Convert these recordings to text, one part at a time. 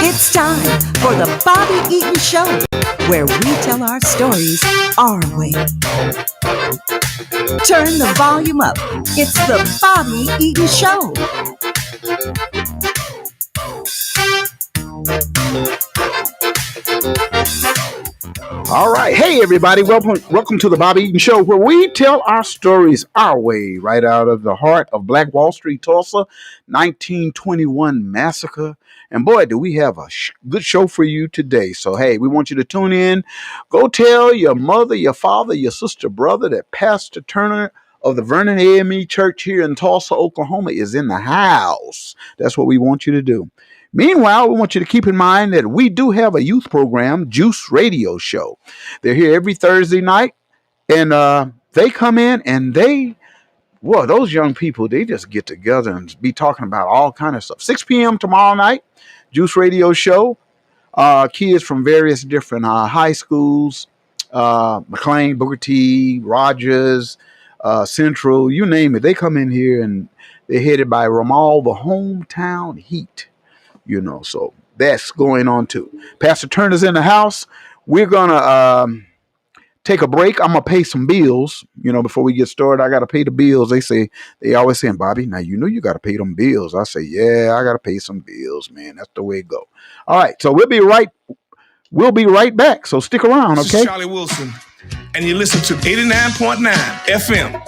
It's time for the Bobby Eaton Show, where we tell our stories our way. Turn the volume up. It's the Bobby Eaton Show. All right. Hey, everybody. Welcome to the Bobby Eaton Show, where we tell our stories our way, right out of the heart of Black Wall Street, Tulsa, 1921 massacre. And boy, do we have a good show for you today. So, hey, we want you to tune in. Go tell your mother, your father, your sister, brother that Pastor Turner of the Vernon AME Church here in Tulsa, Oklahoma is in the house. That's what we want you to do. Meanwhile, we want you to keep in mind that we do have a youth program, Juice Radio Show. They're here every Thursday night, and they come in and those young people, they just get together and be talking about all kind of stuff. 6 p.m. tomorrow night, Juice Radio Show. Kids from various different high schools, McLean, Booker T, Rogers, Central, you name it. They come in here and they're headed by Ramal, the hometown heat. So that's going on too. Pastor Turner's in the house. We're going to take a break. I'm going to pay some bills. Before we get started, I got to pay the bills. They always saying, Bobby, now you got to pay them bills. I say, yeah, I got to pay some bills, man. That's the way it go. All right. So we'll be right back. So stick around. Okay. This is Charlie Wilson, and you listen to 89.9 FM.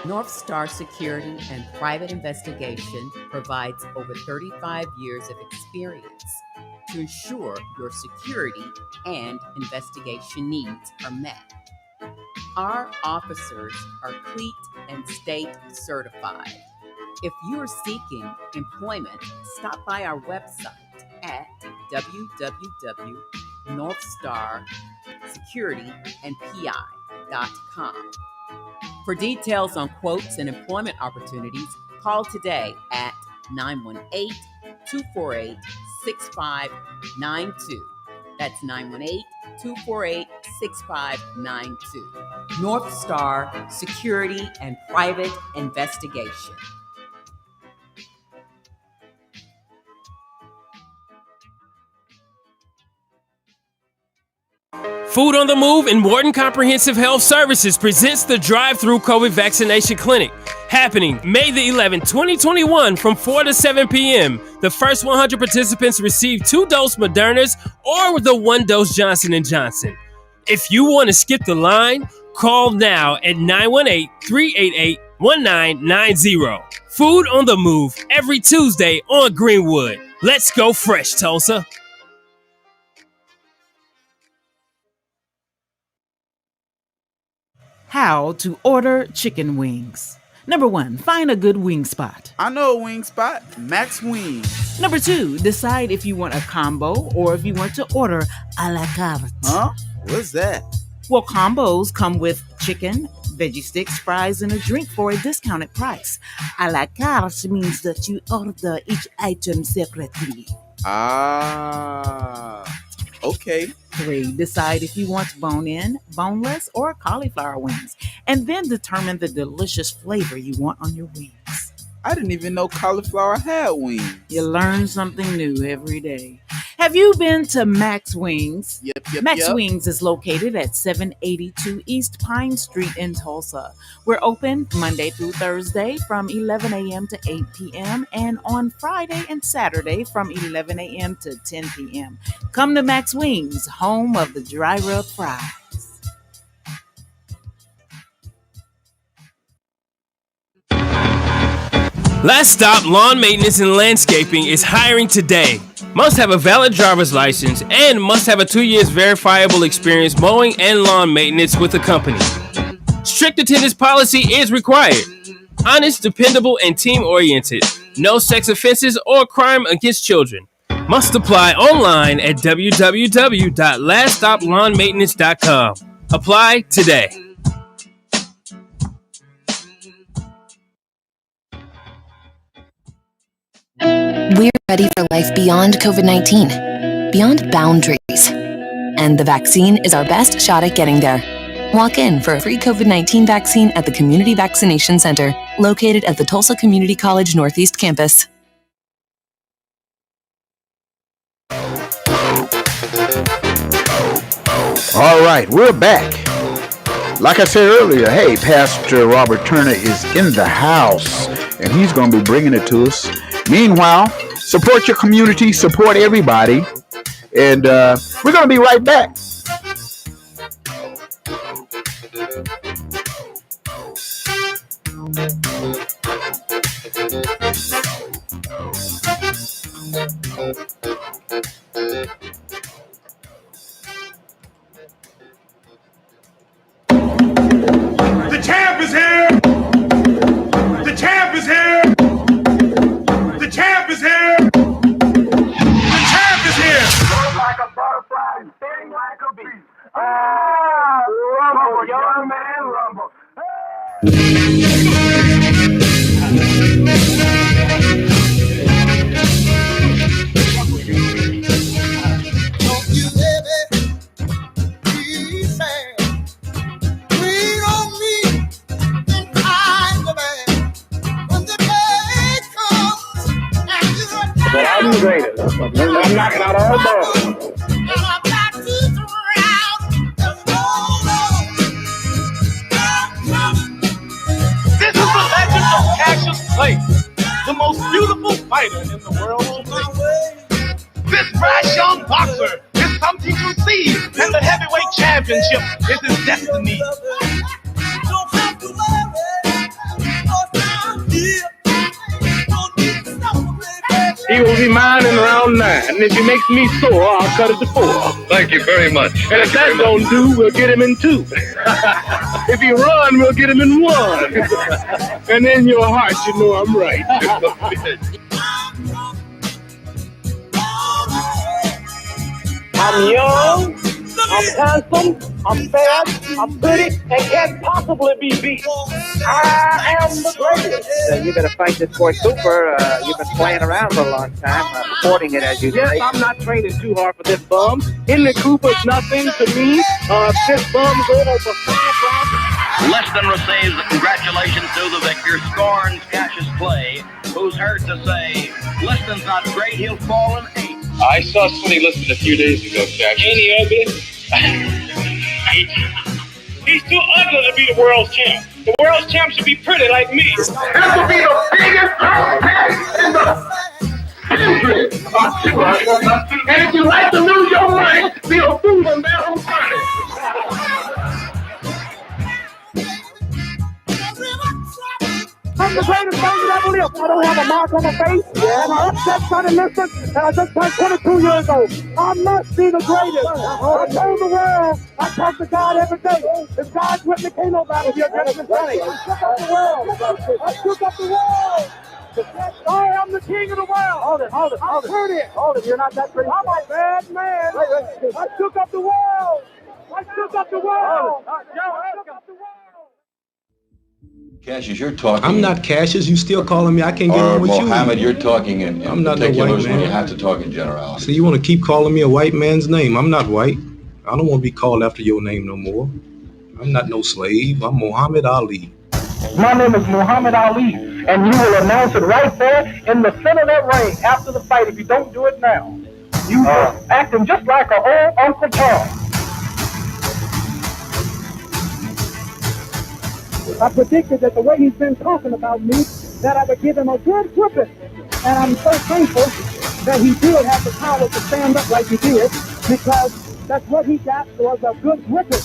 North Star Security and Private Investigation provides over 35 years of experience to ensure your security and investigation needs are met. Our officers are CLEAT and state certified. If you are seeking employment, stop by our website at www.northstarsecurityandpi.com. For details on quotes and employment opportunities, call today at 918-248-6592. That's 918-248-6592. North Star Security and Private Investigation. Food on the Move and Morton Comprehensive Health Services presents the Drive-Thru COVID Vaccination Clinic, happening May the 11th, 2021 from 4 to 7 p.m. The first 100 participants receive 2-dose Modernas or the 1-dose Johnson & Johnson. If you want to skip the line, call now at 918-388-1990. Food on the Move every Tuesday on Greenwood. Let's go fresh, Tulsa. How to order chicken wings. Number 1, find a good wing spot. I know a wing spot, Max Wings. Number 2, decide if you want a combo or if you want to order a la carte. Huh? What's that? Well, combos come with chicken, veggie sticks, fries, and a drink for a discounted price. A la carte means that you order each item separately. Okay. 3, decide if you want bone-in, boneless, or cauliflower wings, and then determine the delicious flavor you want on your wings. I didn't even know cauliflower had wings. You learn something new every day. Have you been to Max Wings? Yep. Max Wings is located at 782 East Pine Street in Tulsa. We're open Monday through Thursday from 11 a.m. to 8 p.m. and on Friday and Saturday from 11 a.m. to 10 p.m. Come to Max Wings, home of the dry rub fries. Last Stop Lawn Maintenance and Landscaping is hiring today. Must have a valid driver's license and must have a 2 years verifiable experience mowing and lawn maintenance with the company. Strict attendance policy is required. Honest, dependable, and team-oriented. No sex offenses or crime against children. Must apply online at www.laststoplawnmaintenance.com. Apply today. We're ready for life beyond COVID-19, beyond boundaries. And the vaccine is our best shot at getting there. Walk in for a free COVID-19 vaccine at the Community Vaccination Center, located at the Tulsa Community College Northeast Campus. All right, we're back. Like I said earlier, hey, Pastor Robert Turner is in the house, and he's going to be bringing it to us. Meanwhile, support your community, support everybody, and we're going to be right back. The champ is here! The champ is here! The champ is here! The champ is here! Float like a butterfly and sting like a bee. Ah, rumble, young man, rumble. Don't you ever be sad. Lean on me and I'm the man. When the day comes and you're down, But I'm the greatest. I'm knocking out all balls. and I've got to drown, just hold on. This is the legend of Cassius Clay, the most beautiful fighter in the world today. This brash young boxer is something to see, and the heavyweight championship is his destiny. Don't have to worry, 'cause I'm here. Don't need to stop, baby. He will be mine in round 9, and if he makes me sore, I'll cut it to 4. Thank you very much. And if that don't do, we'll get him in 2. If he run, we'll get him in 1. And in your heart, you know I'm right. I'm young, I'm handsome, I'm fast, I'm pretty, and can't possibly be beat. I am the greatest. You've been a fight this sport super. You've been playing around for a long time, supporting it as you Yes, say. I'm not training too hard for this bum. Henry Cooper's nothing to me. This bum go over 5 rounds. Leston receives congratulations to the victor, scorns Cassius Clay, who's heard to say, Leston's not great, he'll fall in 8. I saw Sonny Liston a few days ago, Cash. Ain't he ugly? He's too ugly to be the world champ. The world champ should be pretty like me. This will be the biggest contest in the history of Tulsa. And if you like to lose your money, be a fool and bet on Sunday. I'm the greatest man that ever lived. live. I don't have a mark on my face. Yeah. And I'm upset trying to listen. And I just turned 22 years old. I must be the greatest. I told the world. I talk to God every day. If God's with me, can't nobody be against me. I shook up the world. I shook up the world. I am the king of the world. Hold it. Hold it. You're not that crazy. I'm a bad man. I shook up the world. I shook up the world. I shook up the world. Cassius, you're talking. I'm not Cassius. You still calling me? I can't get on with you. Mohammed, you're talking in I'm not no white particulars man. when you have to talk in generalities. So you want to keep calling me a white man's name? I'm not white. I don't want to be called after your name no more. I'm not no slave. I'm Muhammad Ali. My name is Muhammad Ali, and you will announce it right there in the center of that ring after the fight if you don't do it now. You are acting just like an old Uncle Tom. I predicted that the way he's been talking about me, that I would give him a good whooping. And I'm so thankful that he did have the power to stand up like he did, because that's what he got was a good whipping.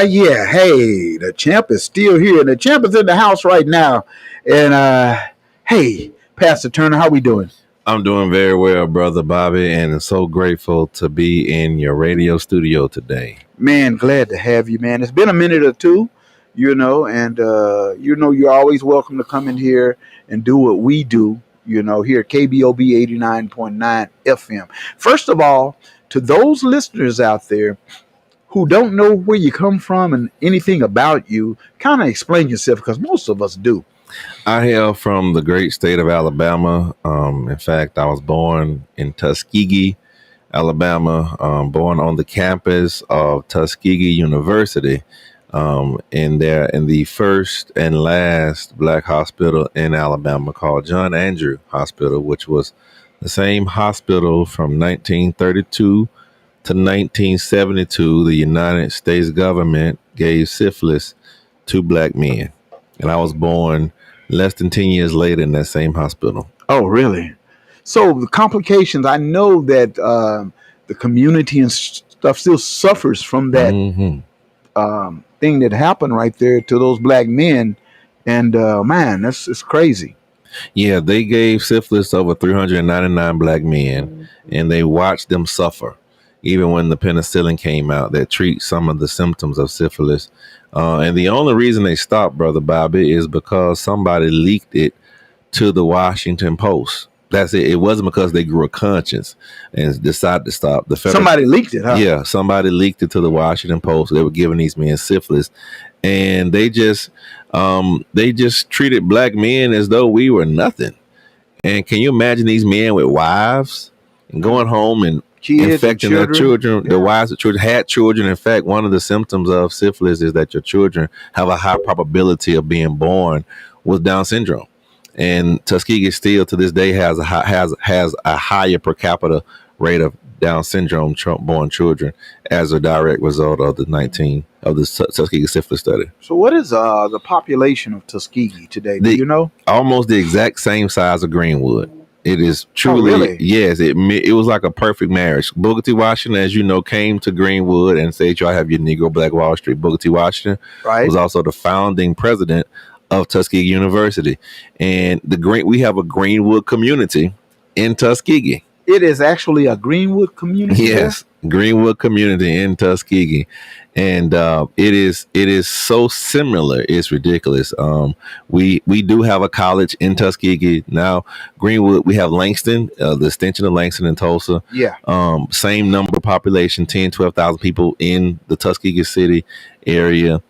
Yeah. Hey, the champ is still here. The champ is in the house right now. And hey, Pastor Turner, how we doing? I'm doing very well, Brother Bobby, and so grateful to be in your radio studio today. Man, glad to have you, man. It's been a minute or two, and you're always welcome to come in here and do what we do, here at KBOB 89.9 FM. First of all, to those listeners out there who don't know where you come from and anything about you, kind of explain yourself, because most of us do. I hail from the great state of Alabama. In fact, I was born in Tuskegee, Alabama, born on the campus of Tuskegee University, in the first and last black hospital in Alabama called John Andrew Hospital, which was the same hospital from 1932 to 1972, the United States government gave syphilis to black men. And I was born less than 10 years later in that same hospital. Oh, really? So the complications, I know that the community and stuff still suffers from that thing that happened right there to those black men. And man, it's crazy. Yeah, they gave syphilis to over 399 black men, and they watched them suffer. Even when the penicillin came out that treats some of the symptoms of syphilis. And the only reason they stopped, Brother Bobby, is because somebody leaked it to the Washington Post. That's it. It wasn't because they grew a conscience and decided to stop. Somebody leaked it, huh? Yeah, somebody leaked it to the Washington Post. They were giving these men syphilis. And they just treated black men as though we were nothing. And can you imagine these men with wives and going home and infecting their children? Yeah. The wives of children had children. In fact, one of the symptoms of syphilis is that your children have a high probability of being born with Down syndrome. And Tuskegee still to this day has a higher per capita rate of Down syndrome born children as a direct result of the Tuskegee syphilis study. So what is the population of Tuskegee today? Do you know? Almost the exact same size of Greenwood. It is truly, really? Yes, it was like a perfect marriage. Booker T. Washington, as you know, came to Greenwood and said, y'all have your Negro Black Wall Street. Booker T. Washington was also the founding president of Tuskegee University. And we have a Greenwood community in Tuskegee. It is actually a Greenwood community? Yes, Greenwood community in Tuskegee. And it is so similar. It's ridiculous. We do have a college in Tuskegee. Now, Greenwood, we have Langston, the extension of Langston in Tulsa. Yeah. Same number of population, 12,000 people in the Tuskegee City area.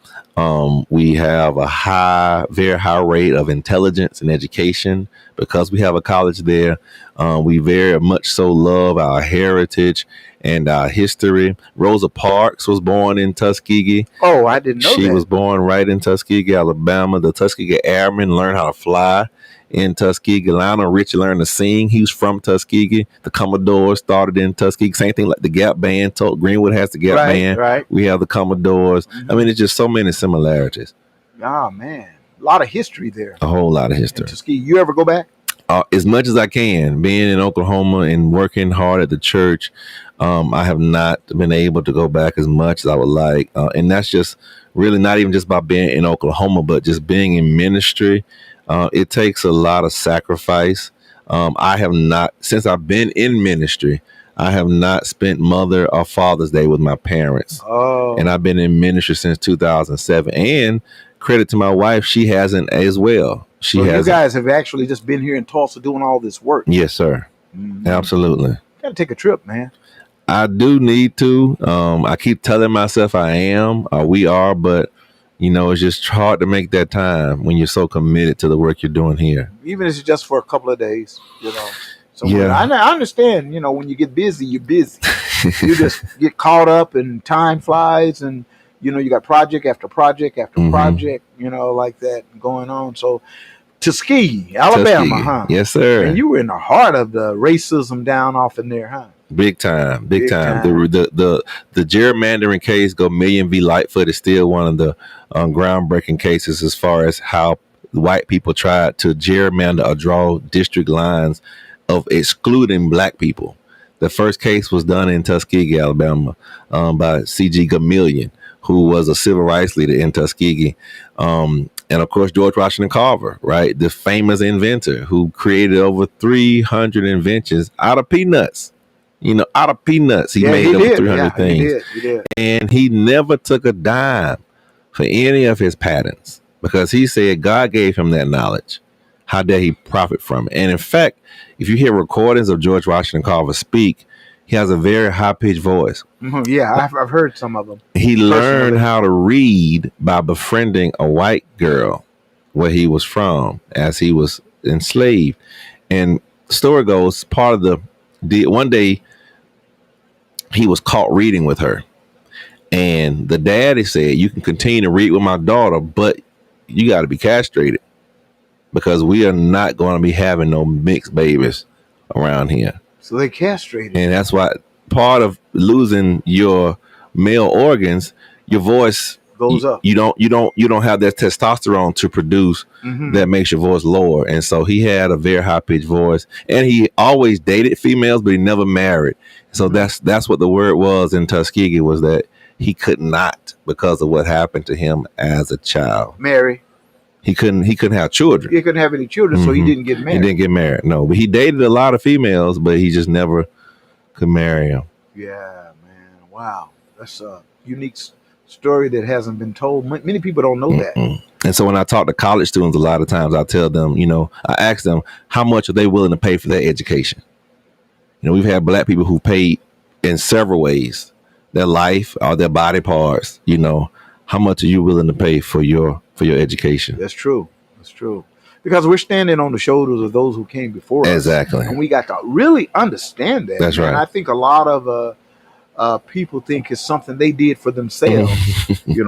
We have a very high rate of intelligence and education because we have a college there. We very much so love our heritage and our history. Rosa Parks was born in Tuskegee. Oh, I didn't know that. She was born right in Tuskegee, Alabama. The Tuskegee Airmen learned how to fly in Tuskegee. Lionel Richie learned to sing. He was from Tuskegee. The Commodores started in Tuskegee. Same thing like the Gap Band. Greenwood has the Gap Band. Right. We have the Commodores. I mean, it's just so many similarities. Oh, man. A lot of history there. A whole lot of history. Tuskegee. You ever go back? as much as I can, being in Oklahoma and working hard at the church, I have not been able to go back as much as I would like. And that's just really not even just by being in Oklahoma, but just being in ministry. It takes a lot of sacrifice. I have not, since I've been in ministry, I have not spent Mother or Father's Day with my parents. Oh. And I've been in ministry since 2007. And credit to my wife, she hasn't as well. So you guys have actually just been here in Tulsa doing all this work. Yes, sir. Mm-hmm. Absolutely. Got to take a trip, man. I do need to. I keep telling myself I am, we are, but it's just hard to make that time when you're so committed to the work you're doing here. Even if it's just for a couple of days, So Yeah. I understand, when you get busy, you're busy. You just get caught up and time flies and, you got project after project after project, like that going on. So Tuskegee, Alabama, Tuskegee. huh? Yes, sir. And you were in the heart of the racism down off in there, huh? Big time. Big time. The gerrymandering case, Go Million v. Lightfoot, is still one of the groundbreaking cases as far as how white people tried to gerrymander or draw district lines of excluding black people. The first case was done in Tuskegee, Alabama, by C.G. Gamillion, who was a civil rights leader in Tuskegee. And of course, George Washington Carver, right? The famous inventor who created over 300 inventions out of peanuts. Out of peanuts, he made over 300 things. He did. And he never took a dime for any of his patents because he said God gave him that knowledge. How dare he profit from it? And in fact, if you hear recordings of George Washington Carver speak, he has a very high-pitched voice. Mm-hmm. Yeah, I've heard some of them. He learned how to read by befriending a white girl where he was from as he was enslaved. And the story goes, one day he was caught reading with her. And the daddy said, you can continue to read with my daughter, but you got to be castrated because we are not going to be having no mixed babies around here. So they castrated. And that's why part of losing your male organs, your voice goes up. You don't have that testosterone to produce that makes your voice lower. And so he had a very high pitched voice, and he always dated females, but he never married. So that's what the word was in Tuskegee, was that he could not, because of what happened to him as a child. Marry. He couldn't have children. He couldn't have any children, so he didn't get married. He didn't get married. No, but he dated a lot of females, but he just never could marry them. Yeah, man. Wow. That's a unique story that hasn't been told. Many people don't know that. And so when I talk to college students, a lot of times I tell them, I ask them, how much are they willing to pay for their education? We've had black people who paid in several ways, their life or their body parts. How much are you willing to pay for your education? That's true. That's true. Because we're standing on the shoulders of those who came before us. Exactly. And we got to really understand that. That's right. And I think a lot of people think it's something they did for themselves.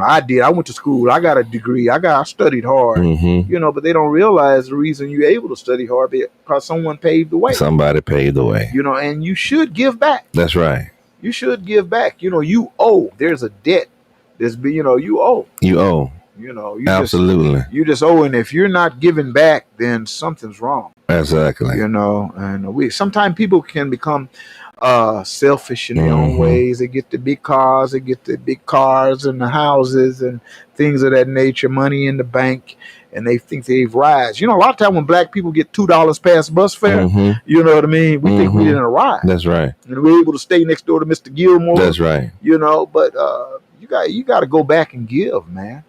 I did. I went to school. I got a degree. I studied hard. But they don't realize the reason you're able to study hard because someone paved the way. Somebody paved the way. And you should give back. That's right. You should give back. You owe. There's a debt. You owe. You owe. Absolutely. You just owe, and if you're not giving back, then something's wrong. Exactly. And sometimes people can become selfish in their own ways. They get the big cars, and the houses and things of that nature, money in the bank, and they think they've rise. A lot of time when black people get $2 past bus fare, you know what I mean? We think we didn't arrive. That's right. And we're able to stay next door to Mr. Gilmore. That's right. But you got to go back and give, man.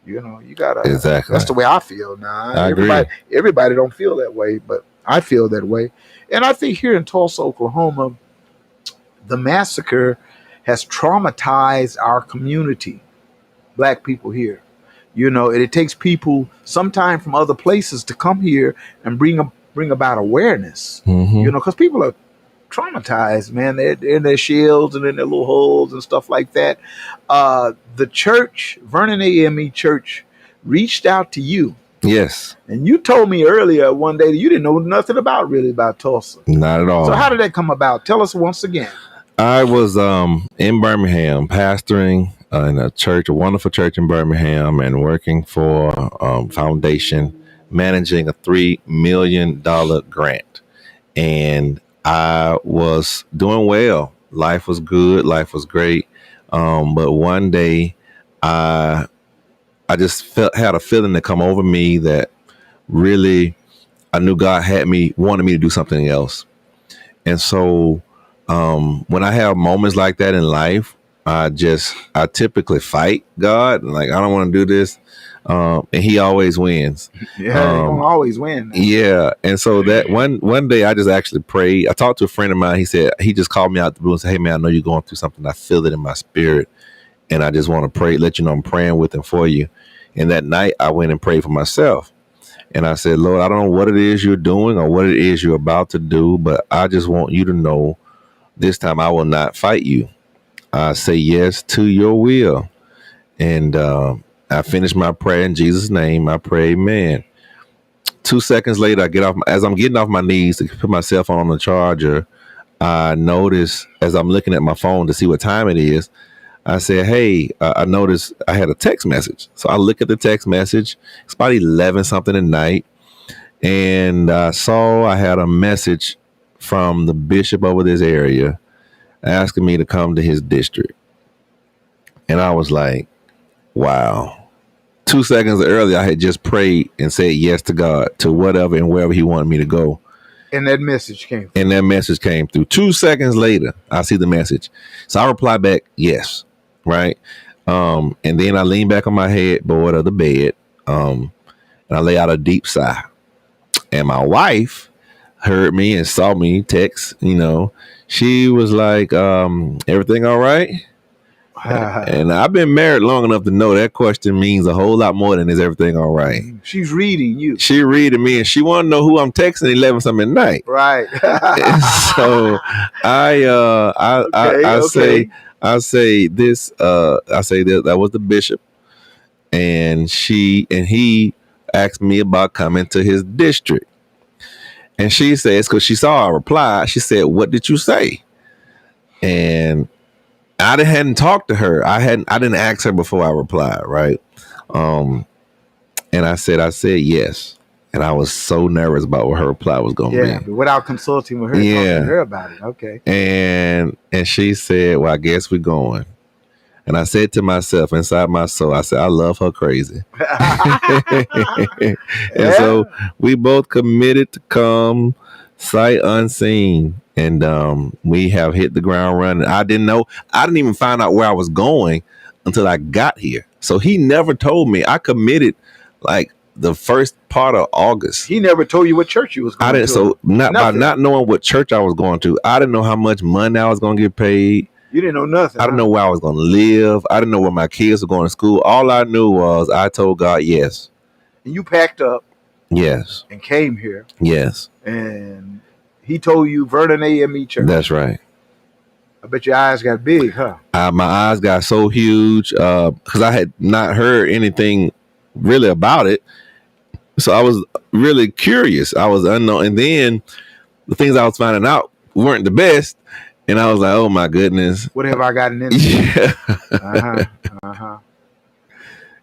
You gotta. Exactly. That's the way I feel now. I agree. Everybody don't feel that way, but I feel that way. And I think here in Tulsa, Oklahoma, the massacre has traumatized our community, black people here. It takes people sometime from other places to come here and bring about awareness. Because people are traumatized, man. They're in their shells and in their little holes and stuff like that. The church, Vernon AME Church, reached out to you. Yes. And you told me earlier one day that you didn't know nothing about Tulsa. Not at all. So how did that come about? Tell us once again. I was in Birmingham pastoring in a wonderful church in Birmingham, and working for a foundation managing a $3 million grant. And I was doing well. Life was good. Life was great. But one day I just had a feeling to come over me that really I knew God wanted me to do something else. And so when I have moments like that in life, I typically fight God. Like, I don't want to do this. And he always wins. Yeah, he's gonna always win. Yeah. And so that one day I just actually prayed. I talked to a friend of mine. He just called me out the blue and said, "Hey man, I know you're going through something. I feel it in my spirit. And I just want to pray, let you know I'm praying with and for you." And that night I went and prayed for myself. And I said, "Lord, I don't know what it is you're doing or what it is you're about to do, but I just want you to know this time I will not fight you. I say yes to your will." And I finished my prayer in Jesus' name. I pray, amen. 2 seconds later, as I'm getting off my knees to put my cell phone on the charger, I notice as I'm looking at my phone to see what time it is, I said, "Hey," I noticed I had a text message. So I look at the text message. It's about 11 something at night. And I saw I had a message from the bishop over this area asking me to come to his district. And I was like, wow. 2 seconds earlier, I had just prayed and said yes to God, to whatever and wherever he wanted me to go. And that message came through. And that message came through. 2 seconds later, I see the message. So I reply back, yes. Right. And then I lean back on my headboard of the bed. And I lay out a deep sigh. And my wife heard me and saw me text, she was like, "Everything all right?" And I've been married long enough to know that question means a whole lot more than "is everything all right?" She's reading you. She reading me, and she want to know who I'm texting 11 something at night. Right. So I say this. That was the bishop, and he asked me about coming to his district. And she says, because she saw our reply, she said, "What did you say?" And I hadn't talked to her. I didn't ask her before I replied, right? And I said yes. And I was so nervous about what her reply was going to be. Yeah, without consulting with her, talking to her about it. Okay. And she said, "Well, I guess we're going." And I said to myself inside my soul, I said, "I love her crazy." And so we both committed to come sight unseen. And we have hit the ground running. I didn't even find out where I was going until I got here. So he never told me. I committed like the first part of August. He never told you what church you was going to. I didn't. So by not knowing what church I was going to, I didn't know how much money I was going to get paid. You didn't know nothing. I didn't know where I was going to live. I didn't know where my kids were going to school. All I knew was I told God yes. And you packed up. Yes. And came here. Yes. And he told you Vernon AME Church. That's right. I bet your eyes got big, huh? My eyes got so huge because I had not heard anything really about it. So I was really curious. I was unknown. And then the things I was finding out weren't the best. And I was like, oh, my goodness. What have I gotten into? Yeah.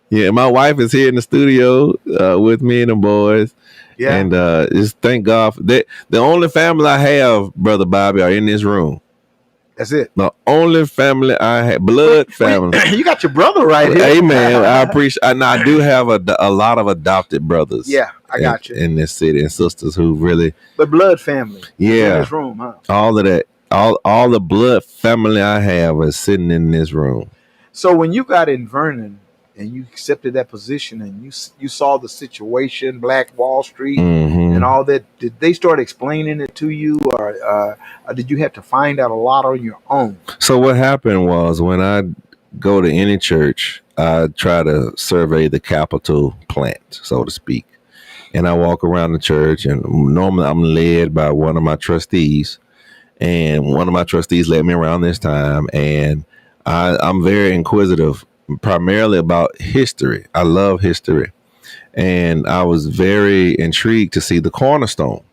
Yeah, my wife is here in the studio with me and the boys. Yeah. And just thank God for that. The only family I have, Brother Bobby, are in this room. That's it. The only family I have, blood family. You got your brother right here. Amen. I appreciate. I do have a lot of adopted brothers. Yeah, I got you in this city, and sisters who really. The blood family. Yeah. In this room, huh? All of that. All the blood family I have is sitting in this room. So when you got in Vernon and you accepted that position and you saw the situation, Black Wall Street and all that, did they start explaining it to you, or did you have to find out a lot on your own? So what happened was when I go to any church, I try to survey the Capitol plant, so to speak. And I walk around the church, and normally I'm led by one of my trustees. And one of my trustees led me around this time, and I'm very inquisitive, primarily about history. I love history, and I was very intrigued to see the cornerstone.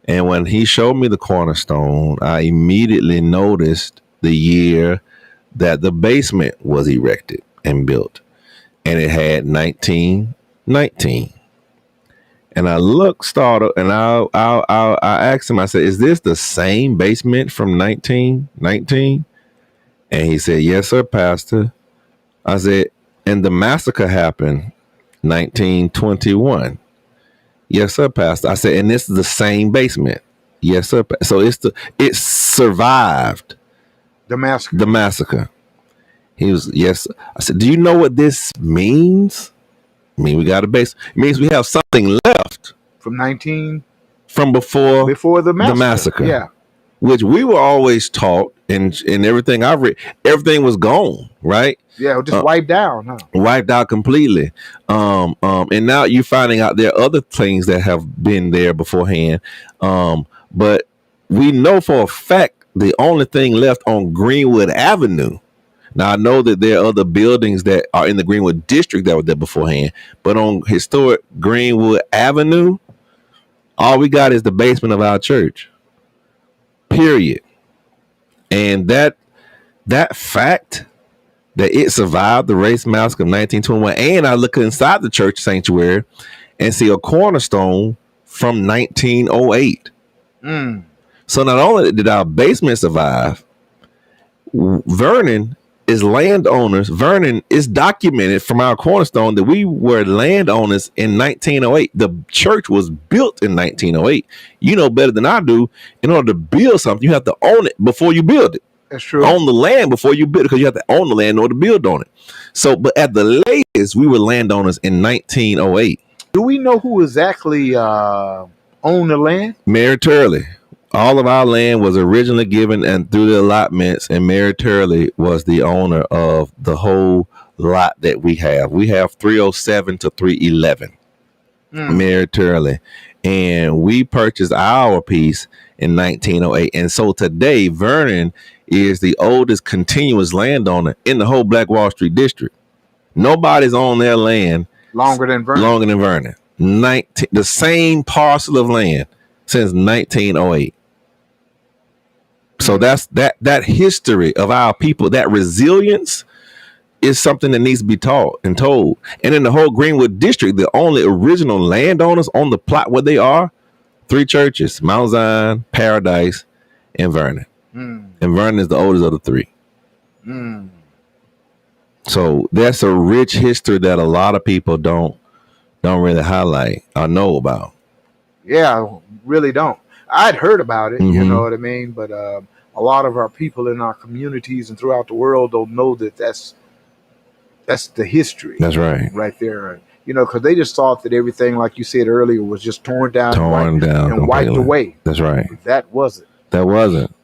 And when he showed me the cornerstone, I immediately noticed the year that the basement was erected and built, and it had 1919. And I looked, startled, and I asked him, I said, is this the same basement from 1919? And he said, yes, sir, Pastor. I said, and the massacre happened 1921. Yes, sir, Pastor. I said, and this is the same basement. Yes, sir. So it survived The massacre. the massacre. He was, yes. I said, do you know what this means? I mean, we got a base. It means we have something left From 19 from before the massacre. Yeah. which we were always taught, and everything I read, everything was gone, right? Yeah, it was just wiped down, huh? Wiped out completely. And now you're finding out there are other things that have been there beforehand. But we know for a fact the only thing left on Greenwood Avenue. Now I know that there are other buildings that are in the Greenwood district that were there beforehand, but on historic Greenwood Avenue, all we got is the basement of our church. Period. And that fact that it survived the race massacre of 1921, and I look inside the church sanctuary and see a cornerstone from 1908. So not only did our basement survive, Vernon is landowners. Vernon is documented from our cornerstone that we were landowners in 1908. The church was built in 1908. You know better than I do. In order to build something, you have to own it before you build it. That's true. Own the land before you build it, because you have to own the land in order to build on it. So, but at the latest, we were landowners in 1908. Do we know who exactly owned the land? Mary Turley. All of our land was originally given and through the allotments, and Mary Turley was the owner of the whole lot that we have. We have 307 to 311. Mary Turley. And we purchased our piece in 1908. And so today, Vernon is the oldest continuous landowner in the whole Black Wall Street district. Nobody's on their land longer than Vernon. The same parcel of land since 1908. So that's that history of our people, that resilience is something that needs to be taught and told. And in the whole Greenwood district, the only original landowners on the plot where they are, 3 churches: Mount Zion, Paradise, and Vernon. And Vernon is the oldest of the 3. So that's a rich history that a lot of people don't really highlight or know about. Yeah, really don't. I'd heard about it, you know what I mean? But a lot of our people in our communities and throughout the world don't know that that's the history. That's right. Right there. You know, because they just thought that everything, like you said earlier, was just torn down and wiped away. That's right. But that wasn't. That wasn't.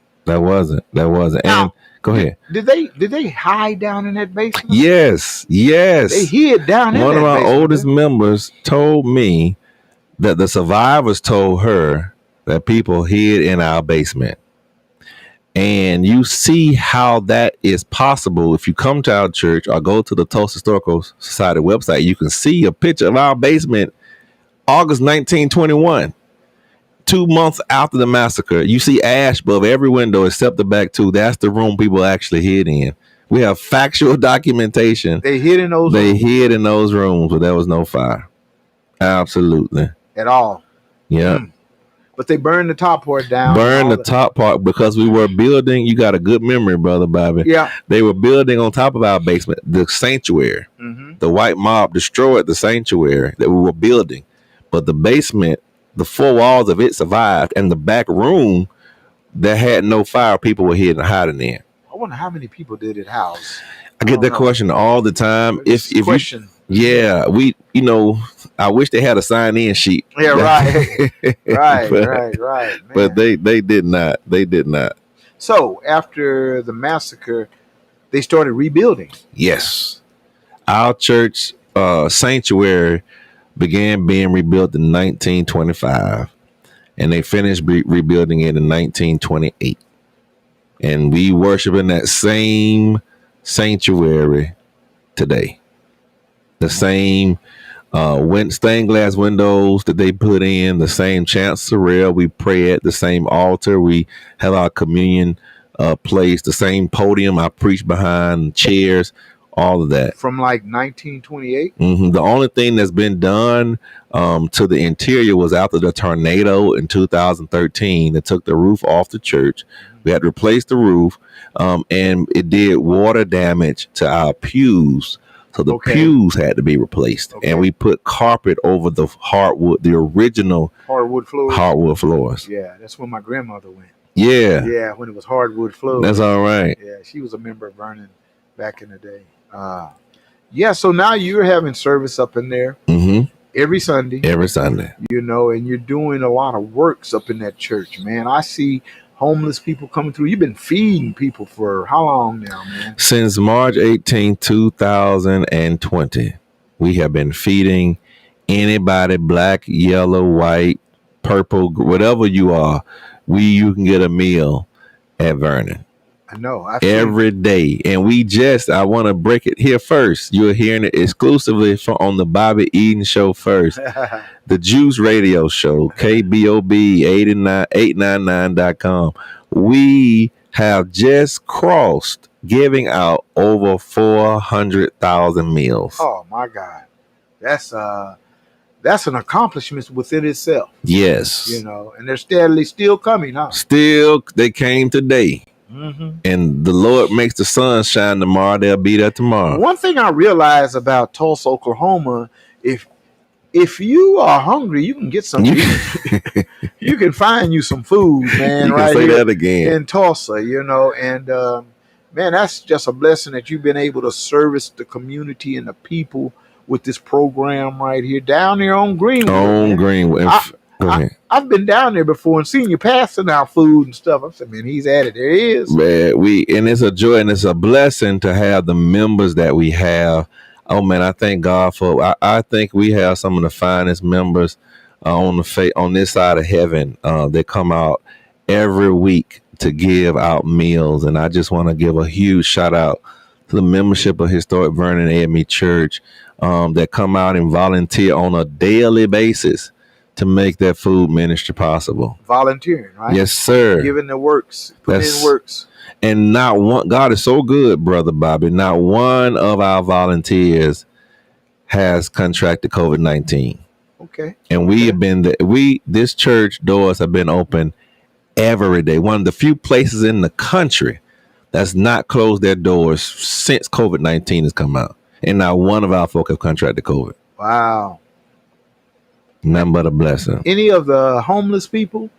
Now, and go ahead. Did they hide down in that basement? Yes. They hid down in that basement. One of our oldest members told me that the survivors told her that people hid in our basement. And you see how that is possible. If you come to our church or go to the Tulsa Historical Society website, you can see a picture of our basement, August 1921. 2 months after the massacre, you see ash above every window except the back 2. That's the room people actually hid in. We have factual documentation. They hid in those rooms, but there was no fire. Absolutely. At all. Yeah. But they burned the top part down. Top part because we were building. You got a good memory, Brother Bobby. Yeah. They were building on top of our basement, the sanctuary. The white mob destroyed the sanctuary that we were building. But the basement, the 4 walls of it survived. And the back room that had no fire, people were hiding in. I wonder how many people did it house. I get that question all the time. I wish they had a sign-in sheet. Yeah, right. right. Man. But they did not. So after the massacre, they started rebuilding. Yes. Our church sanctuary began being rebuilt in 1925, and they finished rebuilding it in 1928. And we worship in that same sanctuary today. The same stained glass windows that they put in, the same chancel, we pray at the same altar, we have our communion place, the same podium I preach behind, chairs, all of that. From like 1928? The only thing that's been done to the interior was after the tornado in 2013 that took the roof off the church. We had to replace the roof, and it did water damage to our pews. So the pews had to be replaced, and we put carpet over the hardwood, the original hardwood floors. Yeah, that's where my grandmother went. Yeah, when it was hardwood floors. That's all right. Yeah, she was a member of Vernon back in the day. So now you're having service up in there every Sunday. You know, and you're doing a lot of works up in that church, man. I see homeless people coming through. You've been feeding people for how long now, man? Since March 18, 2020, we have been feeding anybody, black, yellow, white, purple, whatever you are. You can get a meal at Vernon. I know. Every day. And I want to break it here first. You're hearing it exclusively on the Bobby Eaton Show first. The Juice Radio Show, KBOB 89.9.com. We have just crossed giving out over 400,000 meals. Oh, my God. That's an accomplishment within itself. Yes. You know, and they're steadily still coming, huh? They came today. And the Lord makes the sun shine tomorrow. They'll be there tomorrow. One thing I realize about Tulsa, Oklahoma, if you are hungry, you can get some. You can find you some food, man. You can right say here that again. in Tulsa, you know, and man, that's just a blessing that you've been able to service the community and the people with this program right here down there on Greenwood. Greenwood. Go ahead. I've been down there before and seen you passing out food and stuff. I said, man, he's at it. There he is. Man, and it's a joy and it's a blessing to have the members that we have. Oh man, I thank God for. I think we have some of the finest members on this side of heaven. They come out every week to give out meals, and I just want to give a huge shout out to the membership of Historic Vernon AME Church that come out and volunteer on a daily basis to make that food ministry possible. Volunteering, right? Yes, sir. Giving the works, putting in works. And not one, God is so good, Brother Bobby, not one of our volunteers has contracted COVID-19. Okay. And we have been, this church doors have been open every day. One of the few places in the country that's not closed their doors since COVID-19 has come out. And not one of our folk have contracted COVID. Wow. Nothing but a blessing. Any of the homeless people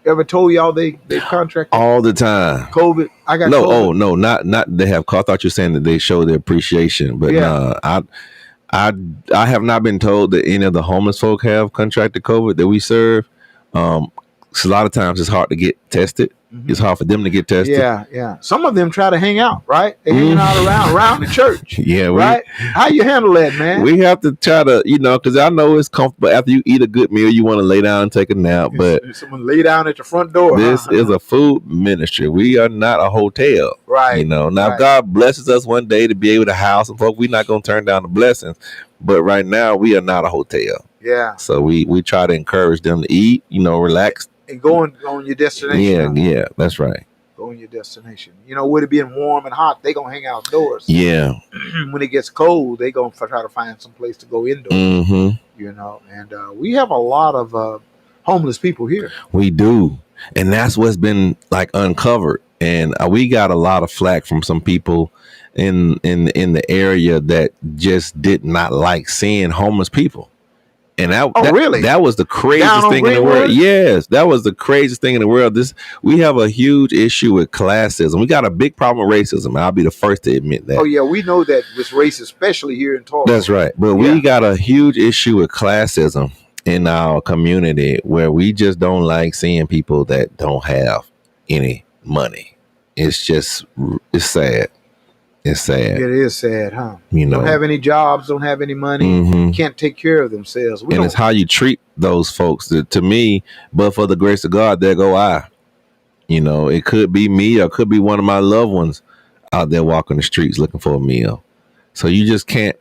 ever told y'all they contracted? All the time. COVID? I got no, COVID. Oh, no, not they have. I thought you were saying that they show their appreciation. But I have not been told that any of the homeless folk have contracted COVID that we serve. So a lot of times it's hard to get tested. It's hard for them to get tested. Yeah. Some of them try to hang out, right? They hanging out around the church. Yeah, right. How you handle that, man? We have to try to, because I know it's comfortable after you eat a good meal, you want to lay down and take a nap. But someone lay down at your front door. This is a food ministry. We are not a hotel, right? Now, if God blesses us one day to be able to house some folk, we're not going to turn down the blessings. But right now, we are not a hotel. Yeah. So we try to encourage them to eat, relax. And go on your destination. Yeah, that's right. Go on your destination. With it being warm and hot, they gonna hang outdoors. Yeah. When it gets cold, they gonna try to find some place to go indoors. And we have a lot of homeless people here. We do, and that's what's been uncovered. And we got a lot of flack from some people in the area that just did not like seeing homeless people. And really? That was the craziest thing in the world. Yes, that was the craziest thing in the world. We have a huge issue with classism. We got a big problem with racism. I'll be the first to admit that. Oh yeah, we know that with race, especially here in Tulsa. That's right. But we got a huge issue with classism in our community where we just don't like seeing people that don't have any money. It's sad. It's sad. It is sad, huh? Don't have any jobs, don't have any money, can't take care of themselves. It's how you treat those folks. To me, but for the grace of God, there go I. It could be me or it could be one of my loved ones out there walking the streets looking for a meal. So you just can't,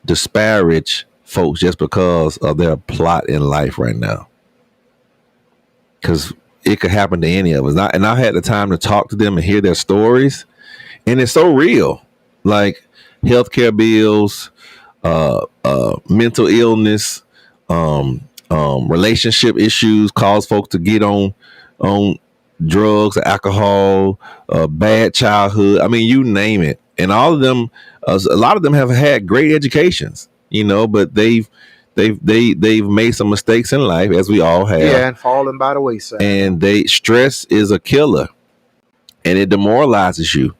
disparage folks just because of their plot in life right now. Because it could happen to any of us. And I had the time to talk to them and hear their stories. And it's so real. like healthcare bills, mental illness, relationship issues cause folks to get on drugs, alcohol, bad childhood. I mean, you name it. And all of them, a lot of them have had great educations, but they've made some mistakes in life, as we all have. Yeah, and falling by the wayside. And stress is a killer, and it demoralizes you.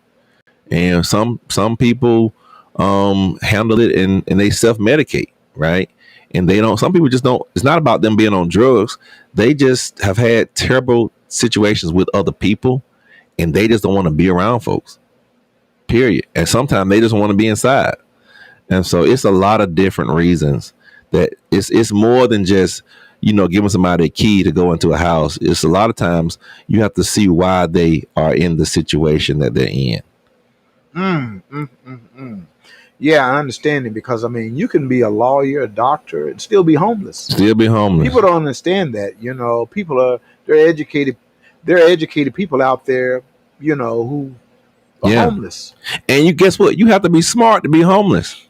And some people handle it and they self-medicate, right? And some people just don't. It's not about them being on drugs. They just have had terrible situations with other people, and they just don't want to be around folks, period. And sometimes they just want to be inside. And so it's a lot of different reasons that it's more than just giving somebody a key to go into a house. It's a lot of times you have to see why they are in the situation that they're in. Yeah, I understand it, because you can be a lawyer, a doctor, and still be homeless. People don't understand that. They're educated people out there, who are homeless. And you guess what? You have to be smart to be homeless,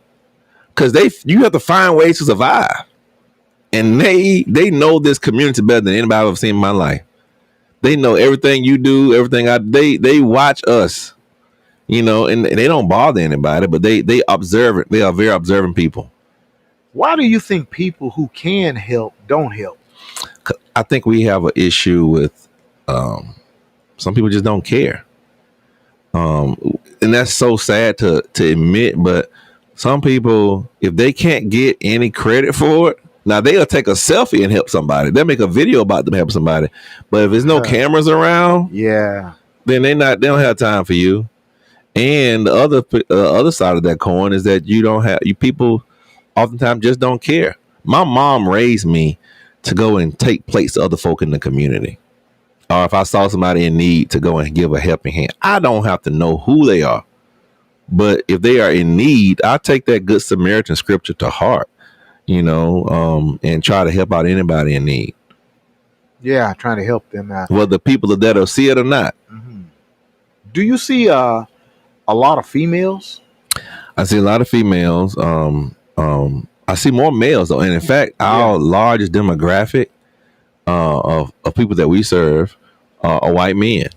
because you have to find ways to survive. And they know this community better than anybody I've ever seen in my life. They know everything you do, everything they watch us. And they don't bother anybody, but they observe it. They are very observant people. Why do you think people who can help don't help? I think we have an issue with some people just don't care. And that's so sad to admit, but some people, if they can't get any credit for it, now they'll take a selfie and help somebody. They'll make a video about them helping somebody. But if there's no cameras around, then they don't have time for you. And the other side of that coin is that people oftentimes just don't care. My mom raised me to go and take plates to other folk in the community. Or if I saw somebody in need, to go and give a helping hand. I don't have to know who they are. But if they are in need, I take that Good Samaritan scripture to heart, and try to help out anybody in need. Yeah, trying to help them out. Whether people are there to see it or not. Mm-hmm. Do you see a lot of females? I see a lot of females. I see more males though, and in fact, our largest demographic of people that we serve are white men.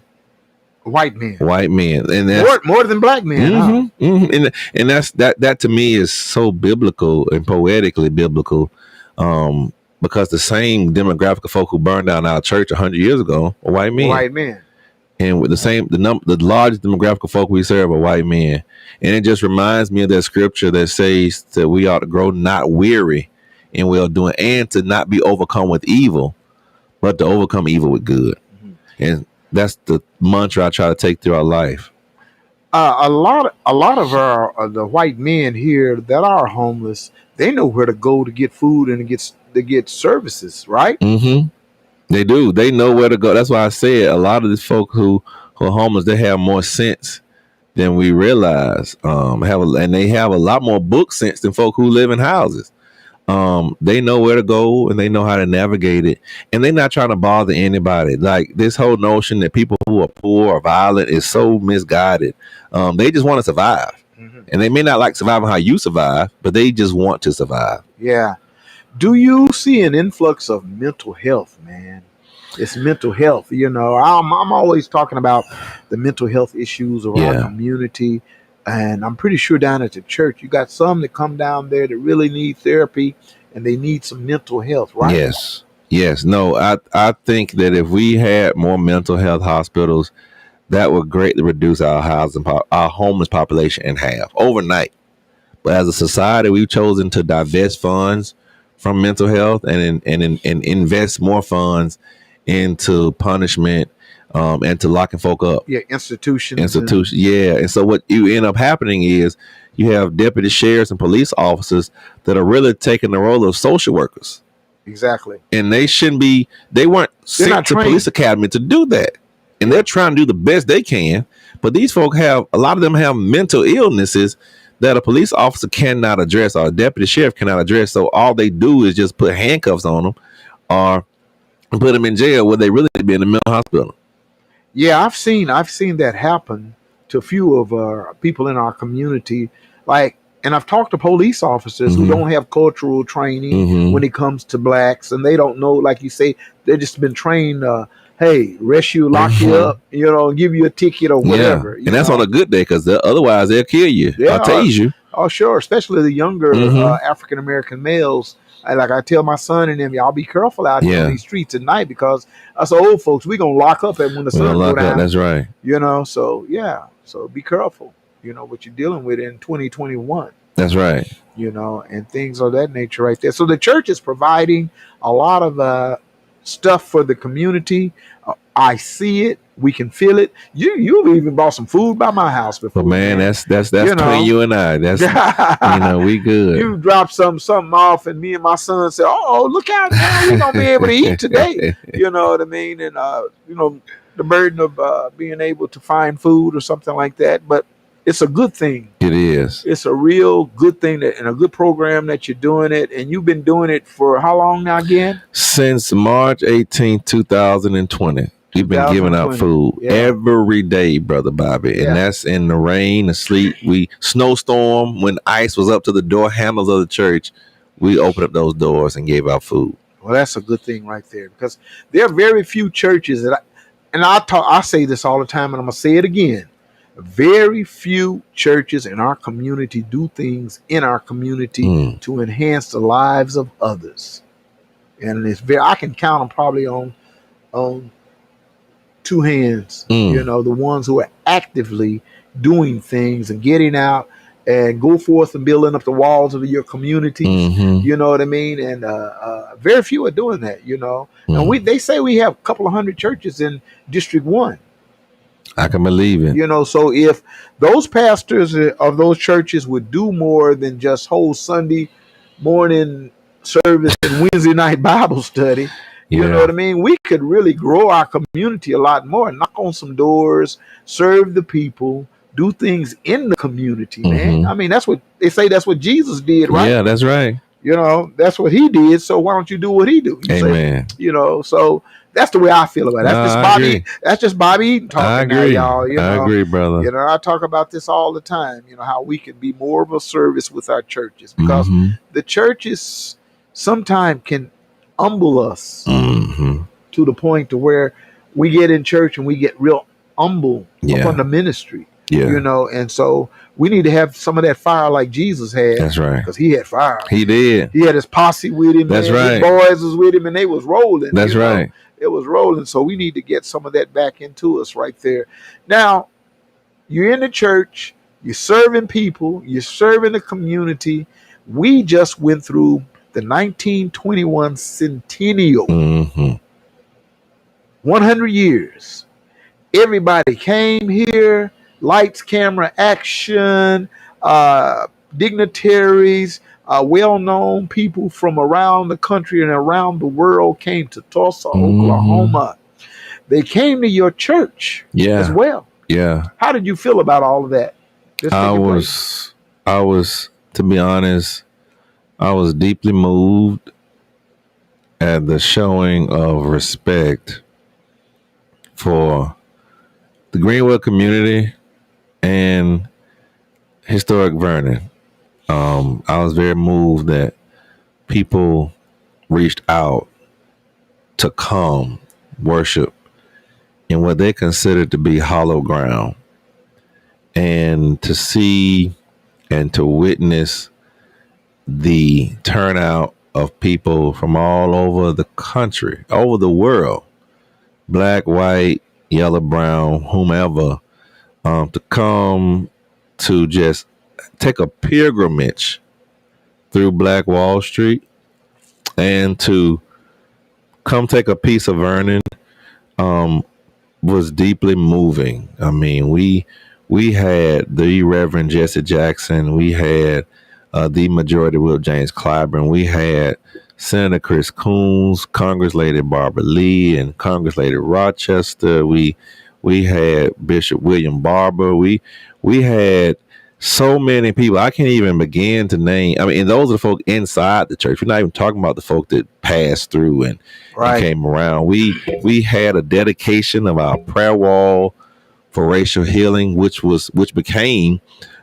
White men, and that's more than black men. And that to me is so biblical and poetically biblical, because the same demographic of folk who burned down our church 100 years ago are white men. And with the largest demographic of folk we serve are white men. And it just reminds me of that scripture that says that we ought to grow not weary in well doing, and to not be overcome with evil, but to overcome evil with good. And that's the mantra I try to take through our life. A lot of the white men here that are homeless, they know where to go to get food and to get services, right? Mm-hmm. They do. They know where to go. That's why I said a lot of these folk who are homeless, they have more sense than we realize. And they have a lot more book sense than folk who live in houses. They know where to go and they know how to navigate it. And they're not trying to bother anybody. Like this whole notion that people who are poor or violent is so misguided. They just want to survive. Mm-hmm. And they may not like surviving how you survive, but they just want to survive. Yeah. Do you see an influx of mental health, man? It's mental health. I'm always talking about the mental health issues of our community. And I'm pretty sure down at the church, you got some that come down there that really need therapy and they need some mental health, right? Yes. No, I think that if we had more mental health hospitals, that would greatly reduce our homeless population in half overnight. But as a society, we've chosen to divest funds from mental health and invest more funds into punishment and to locking folk up. Yeah, institutions. Yeah. And so what you end up happening is you have deputy sheriffs and police officers that are really taking the role of social workers. Exactly. And they weren't sent to police academy to do that. And they're trying to do the best they can. But these folk a lot of them have mental illnesses that a police officer cannot address or a deputy sheriff cannot address. So all they do is just put handcuffs on them or put them in jail where they really be in the mental hospital. Yeah, I've seen that happen to a few of people in our community. Like, and I've talked to police officers who don't have cultural training when it comes to blacks, and they don't know, like you say, they've just been trained. Hey, arrest you, lock you up, give you a ticket or whatever. And that's on a good day, because otherwise they'll kill you. I'll tase you. Oh, sure. Especially the younger African American males. I tell my son and them, y'all be careful out here on these streets at night, because us old folks, we gonna lock up when the sun go down. That's right. So so be careful. What you're dealing with in 2021. That's right. And things of that nature right there. So the church is providing a lot of stuff for the community. I see it. We can feel it. You've even bought some food by my house before. But man, that's between you and I. That's we good. You dropped something off, and me and my son said, "Oh, look out now, we're gonna be able to eat today." You know what I mean? And the burden of being able to find food or something like that. But it's a good thing. It is. It's a real good thing and a good program that you're doing it. And you've been doing it for how long now again? Since March 18, 2020. We've been giving out food every day, Brother Bobby. And that's in the rain, the sleet. Snowstorm, when ice was up to the door handles of the church, we opened up those doors and gave out food. Well, that's a good thing right there, because there are very few churches I say this all the time, and I'm going to say it again. Very few churches in our community do things in our community to enhance the lives of others. And I can count them probably on two hands, the ones who are actively doing things and getting out and go forth and building up the walls of your community. You know what I mean? And very few are doing that, And they say we have a couple of hundred churches in District 1. I can believe it. So if those pastors of those churches would do more than just hold Sunday morning service and Wednesday night Bible study, you know what I mean? We could really grow our community a lot more, knock on some doors, serve the people, do things in the community, man. I mean, that's what they say. That's what Jesus did, right? Yeah, that's right. That's what he did. So why don't you do what he do? Amen. So that's the way I feel about it. That's just Bobby Eaton talking. I agree. Now, y'all. I agree, brother. I talk about this all the time. How we can be more of a service with our churches, because the churches sometimes can humble us to the point to where we get in church and we get real humble upon the ministry. And so we need to have some of that fire like Jesus had. That's right. Because he had fire. He did. He had his posse with him. That's right. His boys was with him, and they was rolling. That's right. It was rolling. So we need to get some of that back into us right there. Now, you're in the church. You're serving people. You're serving the community. We just went through the 1921 centennial. 100 years. Everybody came here. Lights, camera, action, dignitaries, well-known people from around the country and around the world came to Tulsa, Oklahoma. They came to your church as well. Yeah. How did you feel about all of that? I was, to be honest, I was deeply moved at the showing of respect for the Greenwood community and historic Vernon. I was very moved that people reached out to come worship in what they considered to be hollow ground, and to see and to witness the turnout of people from all over the country, over the world, black, white, yellow, brown, whomever, to come to just take a pilgrimage through Black Wall Street and to come take a piece of Vernon was deeply moving. I mean, we had the Reverend Jesse Jackson, we had the Majority Whip James Clyburn, we had Senator Chris Coons, Congress Lady Barbara Lee, and Congress Lady Rochester. We had Bishop William Barber. We had so many people. I can't even begin to name. I mean, and those are the folk inside the church. We're not even talking about the folk that passed through and came around. We had a dedication of our prayer wall for racial healing, which became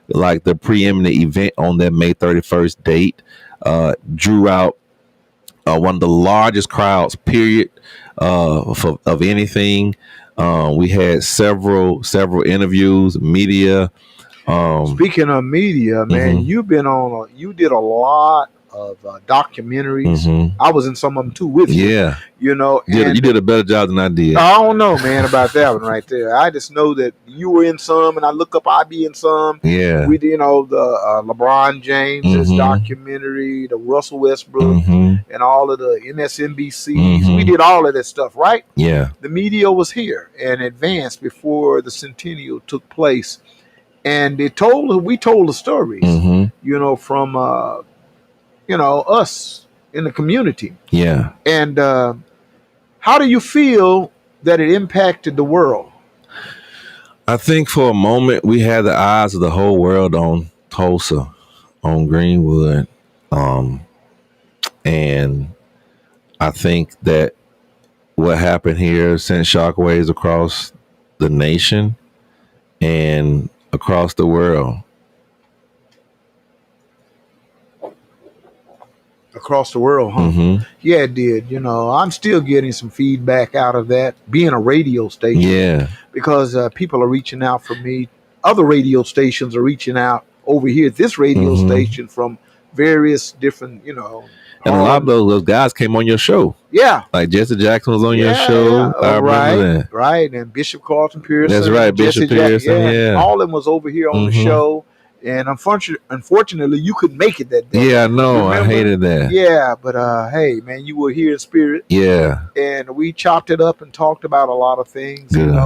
like the preeminent event on that May 31st date. Drew out one of the largest crowds, period, of anything. We had several interviews, media. Speaking of media, man, you did a lot of documentaries. I was in some of them too with you. Yeah. You know, You did a better job than I did. I don't know, man, about that one right there. I just know that you were in some, and I look up I be in some. Yeah. We did, the LeBron James documentary, the Russell Westbrook, and all of the MSNBCs. We did all of that stuff, right? Yeah. The media was here and advanced before the centennial took place. And we told the stories, from, us in the community. Yeah. And how do you feel that it impacted the world? I think for a moment we had the eyes of the whole world on Tulsa, on Greenwood. And I think that what happened here sent shockwaves across the nation and across the world. Across the world, huh? Yeah, it did. I'm still getting some feedback out of that, being a radio station. Yeah. Because people are reaching out for me. Other radio stations are reaching out over here at this radio station from various different, And a lot of those guys came on your show. Yeah. Like Jesse Jackson was on your show. I remember that. Right. And Bishop Carlton Pearson. That's right, Bishop Pearson. Yeah. All of them was over here on the show. And unfortunately, you couldn't make it that day. Yeah, I know. I hated that. Yeah, but hey, man, you were here in spirit. Yeah. And we chopped it up and talked about a lot of things, and